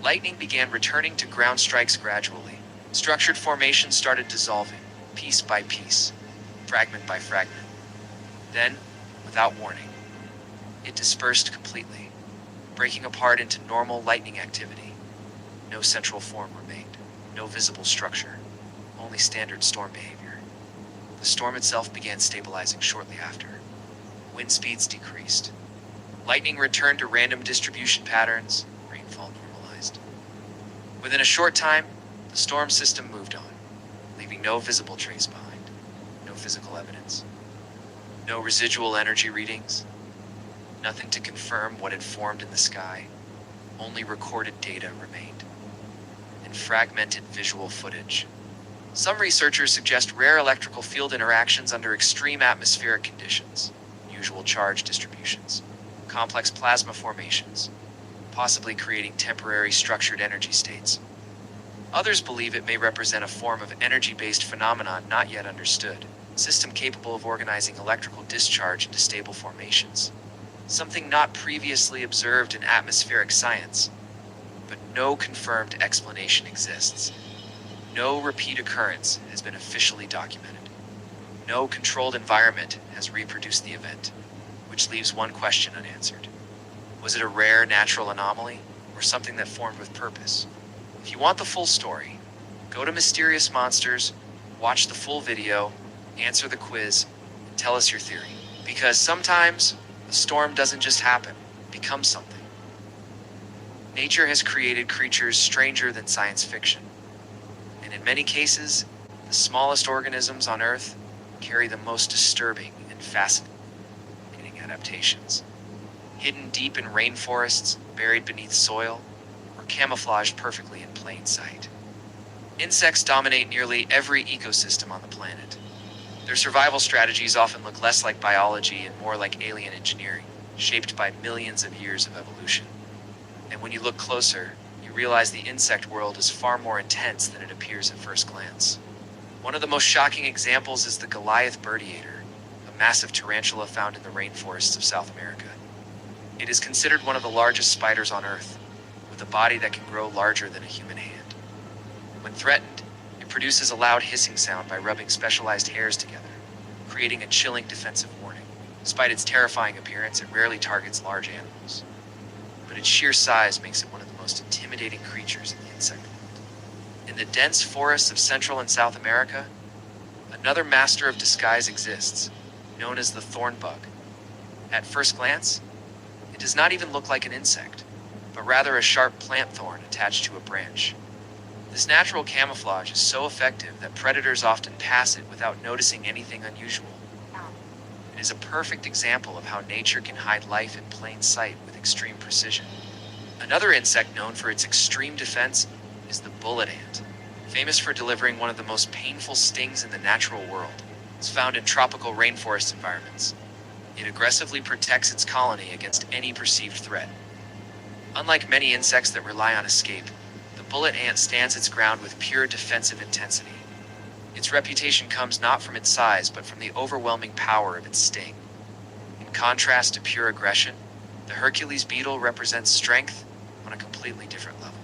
Lightning began returning to ground strikes gradually. Structured formations started dissolving, piece by piece, fragment by fragment. Then, without warning, it dispersed completely, breaking apart into normal lightning activity. No central form remained, no visible structure, only standard storm behavior. The storm itself began stabilizing shortly after. Wind speeds decreased. Lightning returned to random distribution patterns, rainfall normalized. Within a short time, the storm system moved on, leaving no visible trace behind, no physical evidence, no residual energy readings, nothing to confirm what had formed in the sky. Only recorded data remained, and fragmented visual footage. Some researchers suggest rare electrical field interactions under extreme atmospheric conditions, unusual charge distributions, complex plasma formations, possibly creating temporary structured energy states. Others believe it may represent a form of energy-based phenomenon not yet understood, a system capable of organizing electrical discharge into stable formations. Something not previously observed in atmospheric science, but no confirmed explanation exists. No repeat occurrence has been officially documented. No controlled environment has reproduced the event, which leaves one question unanswered. Was it a rare natural anomaly, or something that formed with purpose? If you want the full story, go to Mysterious Monsters, watch the full video, answer the quiz, and tell us your theory. Because sometimes, a storm doesn't just happen, it becomes something. Nature has created creatures stranger than science fiction. And in many cases, the smallest organisms on Earth carry the most disturbing and fascinating adaptations. Hidden deep in rainforests, buried beneath soil, or camouflaged perfectly in plain sight. Insects dominate nearly every ecosystem on the planet. Their survival strategies often look less like biology and more like alien engineering, shaped by millions of years of evolution. And when you look closer, you realize the insect world is far more intense than it appears at first glance. One of the most shocking examples is the Goliath bird-eater, a massive tarantula found in the rainforests of South America. It is considered one of the largest spiders on Earth, with a body that can grow larger than a human hand. When threatened, it produces a loud hissing sound by rubbing specialized hairs together, creating a chilling defensive warning. Despite its terrifying appearance, it rarely targets large animals. But its sheer size makes it one of the most intimidating creatures in the insect world. In the dense forests of Central and South America, another master of disguise exists, known as the thorn bug. At first glance, it does not even look like an insect, but rather a sharp plant thorn attached to a branch. This natural camouflage is so effective that predators often pass it without noticing anything unusual. It is a perfect example of how nature can hide life in plain sight with extreme precision. Another insect known for its extreme defense is the bullet ant, famous for delivering one of the most painful stings in the natural world. It's found in tropical rainforest environments. It aggressively protects its colony against any perceived threat. Unlike many insects that rely on escape, the bullet ant stands its ground with pure defensive intensity. Its reputation comes not from its size, but from the overwhelming power of its sting. In contrast to pure aggression, the Hercules beetle represents strength on a completely different level.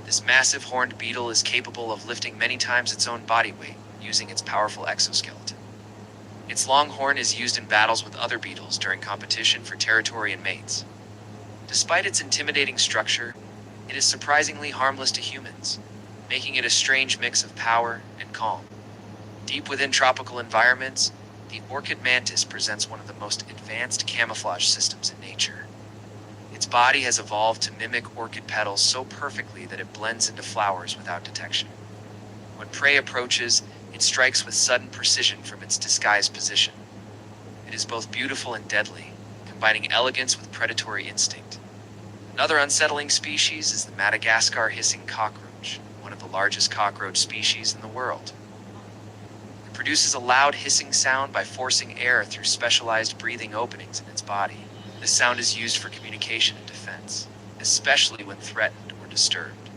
This massive horned beetle is capable of lifting many times its own body weight using its powerful exoskeleton. Its long horn is used in battles with other beetles during competition for territory and mates. Despite its intimidating structure, it is surprisingly harmless to humans, making it a strange mix of power and calm. Deep within tropical environments, the orchid mantis presents one of the most advanced camouflage systems in nature. Its body has evolved to mimic orchid petals so perfectly that it blends into flowers without detection. When prey approaches, it strikes with sudden precision from its disguised position. It is both beautiful and deadly, combining elegance with predatory instinct. Another unsettling species is the Madagascar hissing cockroach, one of the largest cockroach species in the world. It produces a loud hissing sound by forcing air through specialized breathing openings in its body. This sound is used for communication and defense, especially when threatened or disturbed.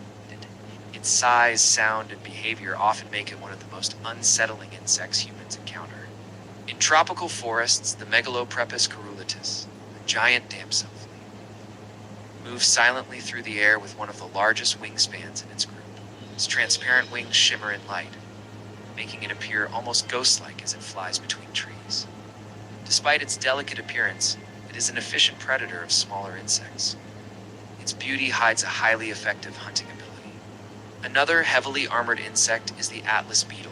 Its size, sound, and behavior often make it one of the most unsettling insects humans encounter. In tropical forests, the Megaloprepus corulatus, a giant damselfly, moves silently through the air with one of the largest wingspans in its group. Its transparent wings shimmer in light, making it appear almost ghost-like as it flies between trees. Despite its delicate appearance, it is an efficient predator of smaller insects. Its beauty hides a highly effective hunting ability. Another heavily armored insect is the Atlas beetle,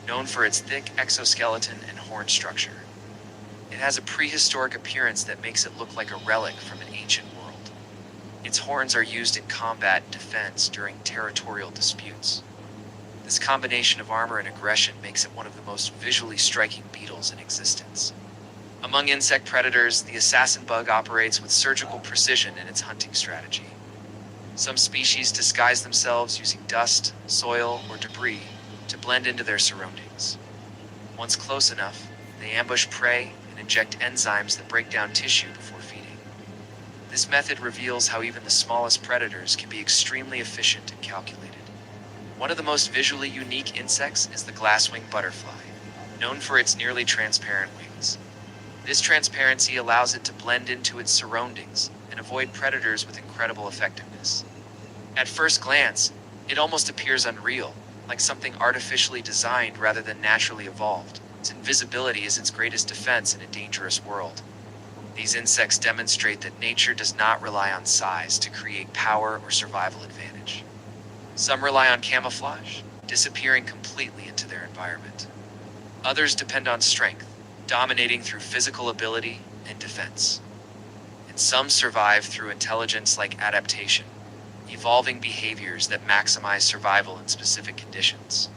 known for its thick exoskeleton and horn structure. It has a prehistoric appearance that makes it look like a relic from an ancient world. Its horns are used in combat and defense during territorial disputes. This combination of armor and aggression makes it one of the most visually striking beetles in existence. Among insect predators, the assassin bug operates with surgical precision in its hunting strategy. Some species disguise themselves using dust, soil, or debris to blend into their surroundings. Once close enough, they ambush prey and inject enzymes that break down tissue before feeding. This method reveals how even the smallest predators can be extremely efficient and calculated. One of the most visually unique insects is the glasswing butterfly, known for its nearly transparent wings. This transparency allows it to blend into its surroundings and avoid predators with incredible effectiveness. At first glance, it almost appears unreal, like something artificially designed rather than naturally evolved. Its invisibility is its greatest defense in a dangerous world. These insects demonstrate that nature does not rely on size to create power or survival advantage. Some rely on camouflage, disappearing completely into their environment. Others depend on strength, dominating through physical ability and defense. And some survive through intelligence like adaptation, evolving behaviors that maximize survival in specific conditions.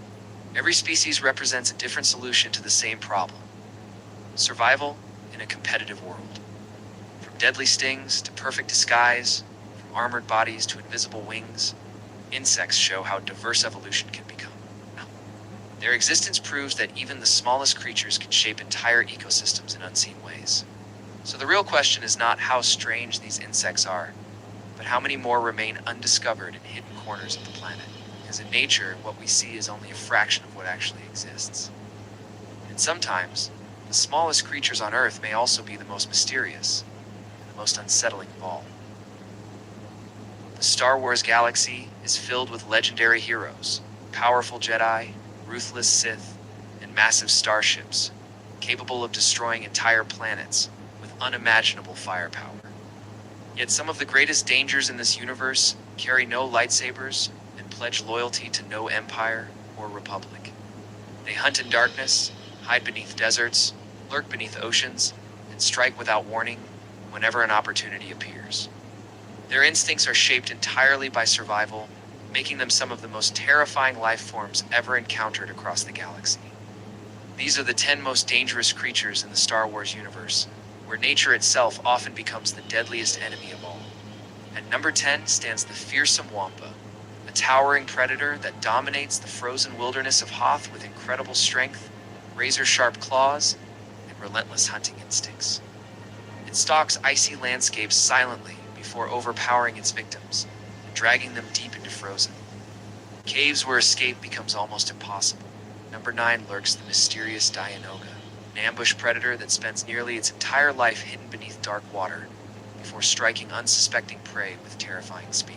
Every species represents a different solution to the same problem: survival in a competitive world. From deadly stings to perfect disguise, from armored bodies to invisible wings, insects show how diverse evolution can become. Their existence proves that even the smallest creatures can shape entire ecosystems in unseen ways. So the real question is not how strange these insects are, but how many more remain undiscovered in hidden corners of the planet. Because in nature, what we see is only a fraction of what actually exists. And sometimes, the smallest creatures on Earth may also be the most mysterious and the most unsettling of all. The Star Wars galaxy is filled with legendary heroes, powerful Jedi, ruthless Sith, and massive starships, capable of destroying entire planets with unimaginable firepower. Yet some of the greatest dangers in this universe carry no lightsabers and pledge loyalty to no empire or republic. They hunt in darkness, hide beneath deserts, lurk beneath oceans, and and strike without warning whenever an opportunity appears. Their instincts are shaped entirely by survival, making them some of the most terrifying life forms ever encountered across the galaxy. These are the 10 most dangerous creatures in the Star Wars universe, where nature itself often becomes the deadliest enemy of all. At number 10 stands the fearsome Wampa, a towering predator that dominates the frozen wilderness of Hoth with incredible strength, razor-sharp claws, and relentless hunting instincts. It stalks icy landscapes silently before overpowering its victims, and dragging them deep into frozen caves where escape becomes almost impossible. Number 9 lurks the mysterious Dianoga, an ambush predator that spends nearly its entire life hidden beneath dark water before striking unsuspecting prey with terrifying speed.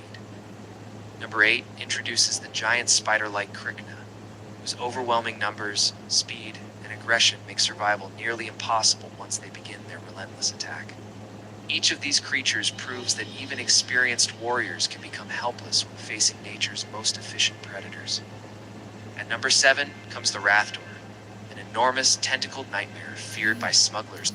Number 8 introduces the giant spider-like Krykna, whose overwhelming numbers, speed, and aggression make survival nearly impossible once they begin their relentless attack. Each of these creatures proves that even experienced warriors can become helpless when facing nature's most efficient predators. At number 7 comes the Rathdor, an enormous tentacled nightmare feared by smugglers.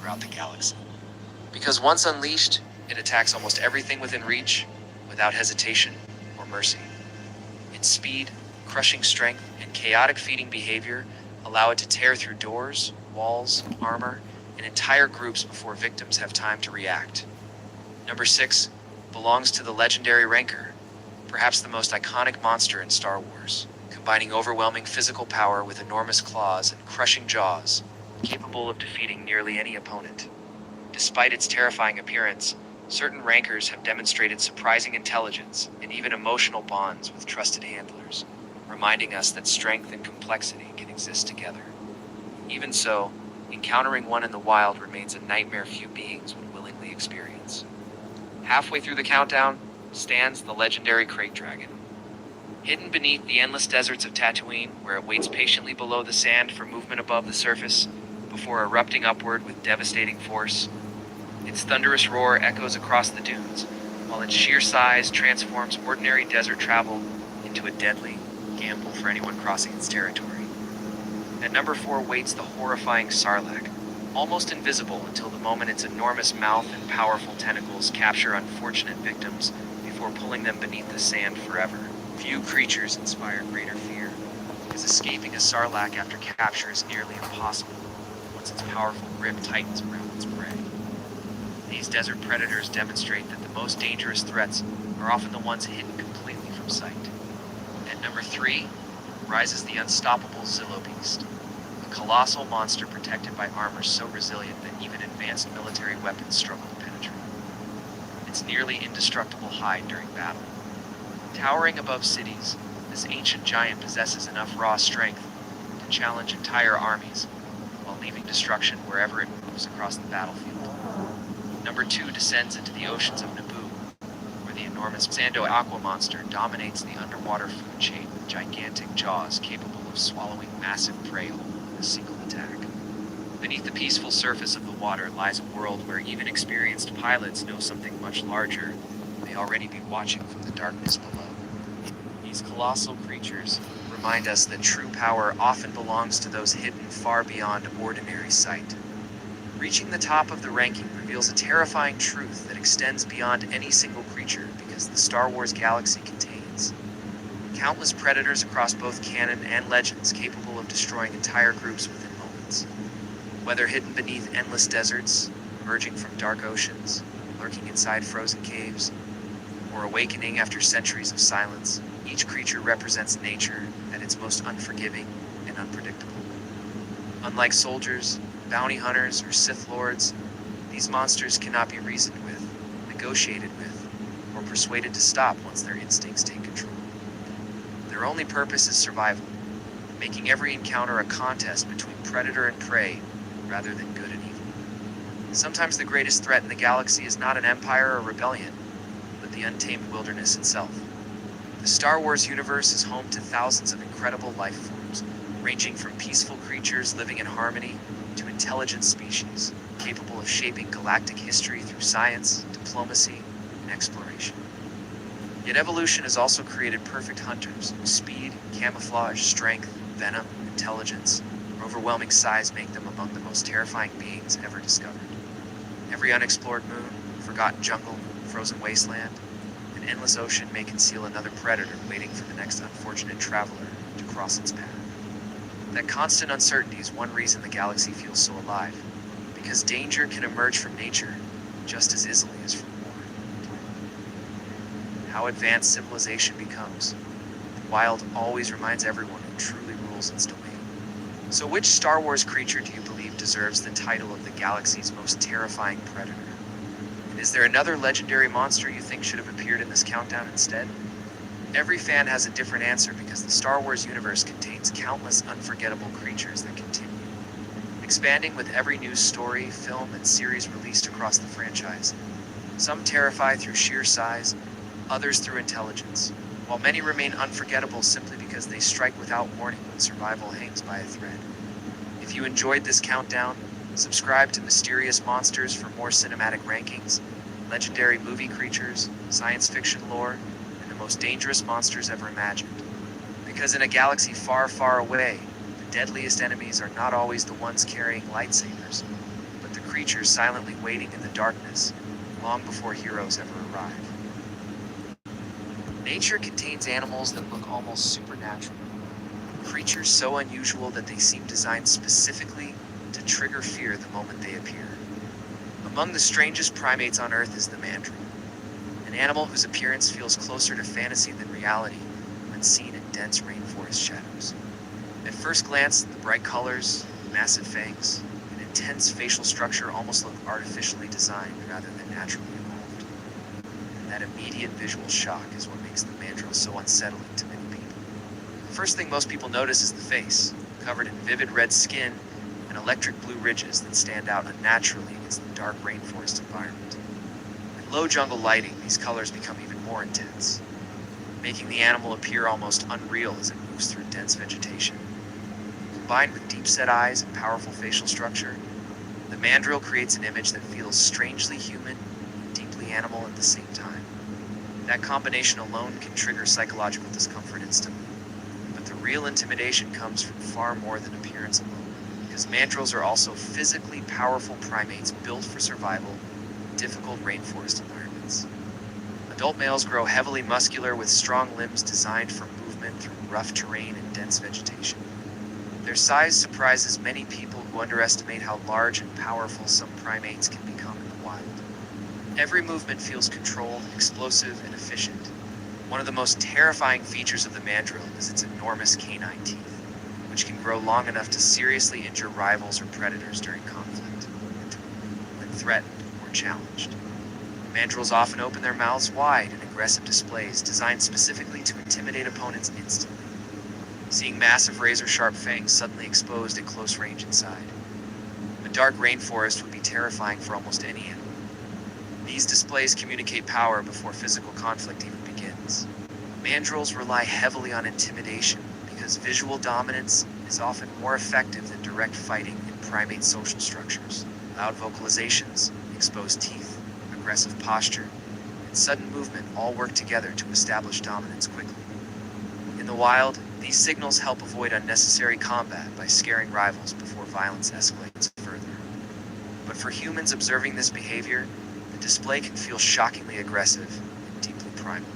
throughout the galaxy. Because once unleashed, it attacks almost everything within reach, without hesitation or mercy. Its speed, crushing strength, and chaotic feeding behavior allow it to tear through doors, walls, armor, and entire groups before victims have time to react. Number 6 belongs to the legendary Rancor, perhaps the most iconic monster in Star Wars, combining overwhelming physical power with enormous claws and crushing jaws, capable of defeating nearly any opponent. Despite its terrifying appearance, certain Rancors have demonstrated surprising intelligence and even emotional bonds with trusted handlers, reminding us that strength and complexity can exist together. Even so, encountering one in the wild remains a nightmare few beings would willingly experience. Halfway through the countdown stands the legendary Krayt Dragon. Hidden beneath the endless deserts of Tatooine, where it waits patiently below the sand for movement above the surface, before erupting upward with devastating force. Its thunderous roar echoes across the dunes, while its sheer size transforms ordinary desert travel into a deadly gamble for anyone crossing its territory. At number 4 waits the horrifying Sarlacc, almost invisible until the moment its enormous mouth and powerful tentacles capture unfortunate victims before pulling them beneath the sand forever. Few creatures inspire greater fear, because escaping a Sarlacc after capture is nearly impossible once its powerful grip tightens around its prey. These desert predators demonstrate that the most dangerous threats are often the ones hidden completely from sight. At number 3 rises the unstoppable Zillo Beast, a colossal monster protected by armor so resilient that even advanced military weapons struggle to penetrate. Its nearly indestructible hide during battle. Towering above cities, this ancient giant possesses enough raw strength to challenge entire armies, while leaving destruction wherever it moves across the battlefield. Number 2 descends into the oceans of Naboo, where the enormous Sando Aqua monster dominates the underwater food chain with gigantic jaws capable of swallowing massive prey whole in a single attack. Beneath the peaceful surface of the water lies a world where even experienced pilots know something much larger may already be watching from the darkness below. These colossal creatures remind us that true power often belongs to those hidden far beyond ordinary sight. Reaching the top of the ranking reveals a terrifying truth that extends beyond any single creature because the Star Wars galaxy contains countless predators across both canon and legends capable of destroying entire groups within moments. Whether hidden beneath endless deserts, emerging from dark oceans, lurking inside frozen caves, or awakening after centuries of silence, each creature represents nature at its most unforgiving and unpredictable. Unlike soldiers, bounty hunters, or Sith Lords, these monsters cannot be reasoned with, negotiated with, or persuaded to stop once their instincts take control. Their only purpose is survival, making every encounter a contest between predator and prey rather than good and evil. Sometimes the greatest threat in the galaxy is not an empire or rebellion, but the untamed wilderness itself. The Star Wars universe is home to thousands of incredible life forms, ranging from peaceful creatures living in harmony to intelligent species, capable of shaping galactic history through science, diplomacy, and exploration. Yet evolution has also created perfect hunters, whose speed, camouflage, strength, venom, intelligence, and overwhelming size make them among the most terrifying beings ever discovered. Every unexplored moon, forgotten jungle, frozen wasteland, and endless ocean may conceal another predator waiting for the next unfortunate traveler to cross its path. That constant uncertainty is one reason the galaxy feels so alive, because danger can emerge from nature just as easily as from war. How advanced civilization becomes, the wild always reminds everyone who truly rules its domain. So which Star Wars creature do you believe deserves the title of the galaxy's most terrifying predator? And is there another legendary monster you think should have appeared in this countdown instead? Every fan has a different answer because the Star Wars universe contains countless unforgettable creatures that continue, expanding with every new story, film, and series released across the franchise. Some terrify through sheer size, others through intelligence, while many remain unforgettable simply because they strike without warning when survival hangs by a thread. If you enjoyed this countdown, subscribe to Mysterious Monsters for more cinematic rankings, legendary movie creatures, science fiction lore, most dangerous monsters ever imagined. Because in a galaxy far, far away, the deadliest enemies are not always the ones carrying lightsabers, but with the creatures silently waiting in the darkness, long before heroes ever arrive. Nature contains animals that look almost supernatural. Creatures so unusual that they seem designed specifically to trigger fear the moment they appear. Among the strangest primates on Earth is the mandrill, an animal whose appearance feels closer to fantasy than reality when seen in dense rainforest shadows. At first glance, the bright colors, massive fangs, and intense facial structure almost look artificially designed rather than naturally evolved. And that immediate visual shock is what makes the mandrill so unsettling to many people. The first thing most people notice is the face, covered in vivid red skin and electric blue ridges that stand out unnaturally against the dark rainforest environment. In low jungle lighting, these colors become even more intense, making the animal appear almost unreal as it moves through dense vegetation. Combined with deep-set eyes and powerful facial structure, the mandrill creates an image that feels strangely human and deeply animal at the same time. That combination alone can trigger psychological discomfort instantly, but the real intimidation comes from far more than appearance alone, because mandrills are also physically powerful primates built for survival in difficult rainforest environments. Adult males grow heavily muscular with strong limbs designed for movement through rough terrain and dense vegetation. Their size surprises many people who underestimate how large and powerful some primates can become in the wild. Every movement feels controlled, explosive, and efficient. One of the most terrifying features of the mandrill is its enormous canine teeth, which can grow long enough to seriously injure rivals or predators during conflict, when threatened or challenged. Mandrills often open their mouths wide in aggressive displays designed specifically to intimidate opponents instantly. Seeing massive razor-sharp fangs suddenly exposed at close range inside. A dark rainforest would be terrifying for almost any animal. These displays communicate power before physical conflict even begins. Mandrills rely heavily on intimidation because visual dominance is often more effective than direct fighting in primate social structures. Loud vocalizations, exposed teeth, aggressive posture, and sudden movement all work together to establish dominance quickly. In the wild, these signals help avoid unnecessary combat by scaring rivals before violence escalates further. But for humans observing this behavior, the display can feel shockingly aggressive and deeply primal.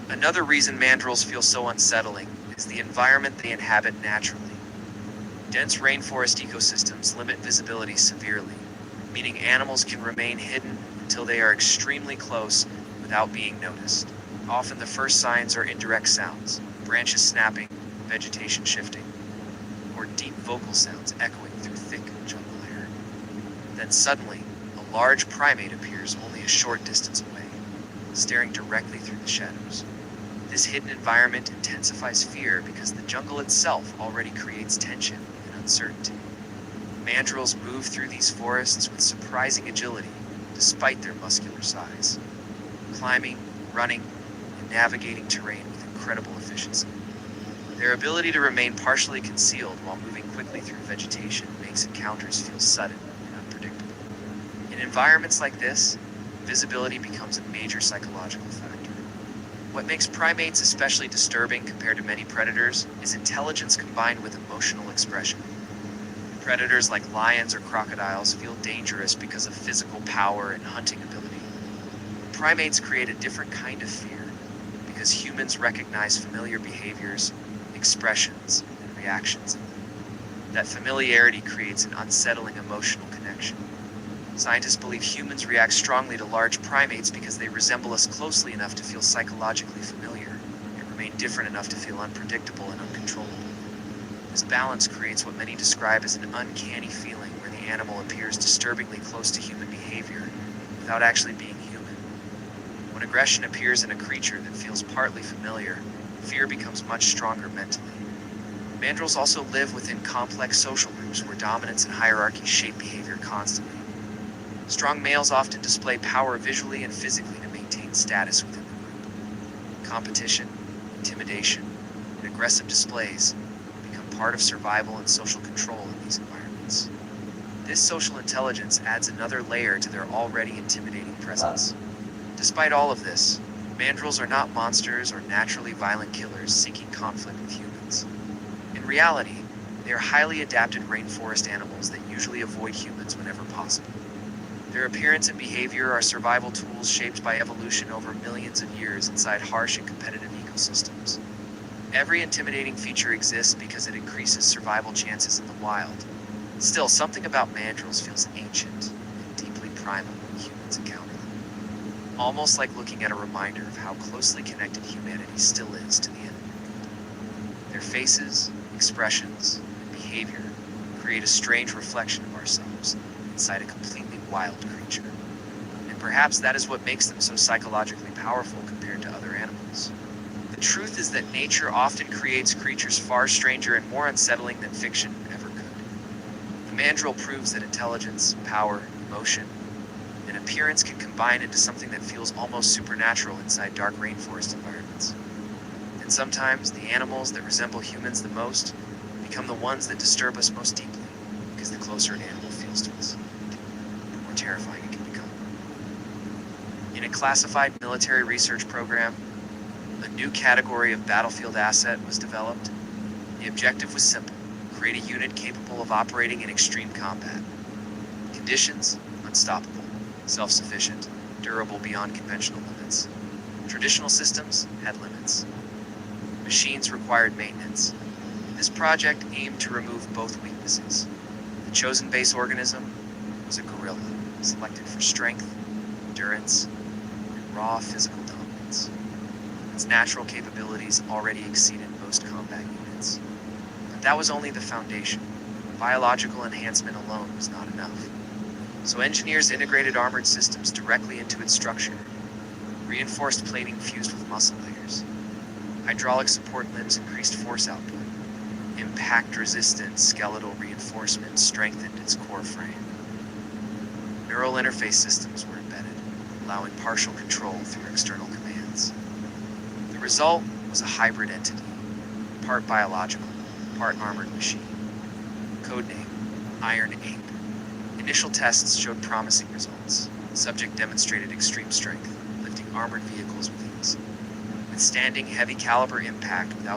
Another reason mandrills feel so unsettling is the environment they inhabit naturally. Dense rainforest ecosystems limit visibility severely, meaning animals can remain hidden until they are extremely close without being noticed. Often the first signs are indirect sounds, branches snapping, vegetation shifting, or deep vocal sounds echoing through thick jungle air. Then suddenly, a large primate appears only a short distance away, staring directly through the shadows. This hidden environment intensifies fear because the jungle itself already creates tension and uncertainty. Mandrills move through these forests with surprising agility, despite their muscular size, climbing, running, and navigating terrain with incredible efficiency. Their ability to remain partially concealed while moving quickly through vegetation makes encounters feel sudden and unpredictable. In environments like this, visibility becomes a major psychological factor. What makes primates especially disturbing compared to many predators is intelligence combined with emotional expression. Predators like lions or crocodiles feel dangerous because of physical power and hunting ability. Primates create a different kind of fear because humans recognize familiar behaviors, expressions, and reactions in them. That familiarity creates an unsettling emotional connection. Scientists believe humans react strongly to large primates because they resemble us closely enough to feel psychologically familiar and remain different enough to feel unpredictable and uncontrollable. This balance creates what many describe as an uncanny feeling where the animal appears disturbingly close to human behavior without actually being human. When aggression appears in a creature that feels partly familiar, fear becomes much stronger mentally. Mandrills also live within complex social groups where dominance and hierarchy shape behavior constantly. Strong males often display power visually and physically to maintain status within the group. Competition, intimidation, and aggressive displays become part of survival and social control in these environments. This social intelligence adds another layer to their already intimidating presence. Despite all of this, mandrills are not monsters or naturally violent killers seeking conflict with humans. In reality, They are highly adapted rainforest animals that usually avoid humans whenever possible. Their appearance and behavior are survival tools shaped by evolution over millions of years inside harsh and competitive ecosystems. Every intimidating feature exists because it increases survival chances in the wild. Still, something about mandrills feels ancient and deeply primal when humans encounter them. Almost like looking at a reminder of how closely connected humanity still is to the animal world. Their faces, expressions, and behavior create a strange reflection of ourselves inside a completely wild creature. And perhaps that is what makes them so psychologically powerful compared to other animals. The truth is that nature often creates creatures far stranger and more unsettling than fiction ever could. The mandrill proves that intelligence, power, emotion, and appearance can combine into something that feels almost supernatural inside dark rainforest environments. And sometimes, the animals that resemble humans the most become the ones that disturb us most deeply, because the closer an animal feels to us, the more terrifying it can become. In a classified military research program, a new category of battlefield asset was developed. The objective was simple: create a unit capable of operating in extreme combat. Conditions: unstoppable, self-sufficient, durable beyond conventional limits. Traditional systems had limits. Machines required maintenance. This project aimed to remove both weaknesses. The chosen base organism was a gorilla, selected for strength, endurance, and raw physical dominance. Its natural capabilities already exceeded most combat units. But that was only the foundation. Biological enhancement alone was not enough. So engineers integrated armored systems directly into its structure. Reinforced plating fused with muscle layers. Hydraulic support limbs increased force output. Impact-resistant skeletal reinforcement strengthened its core frame. Neural interface systems were embedded, allowing partial control through external commands. The result was a hybrid entity, part biological, part armored machine. Codename: Iron Ape. Initial tests showed promising results. The subject demonstrated extreme strength, lifting armored vehicles with ease, withstanding heavy caliber impact without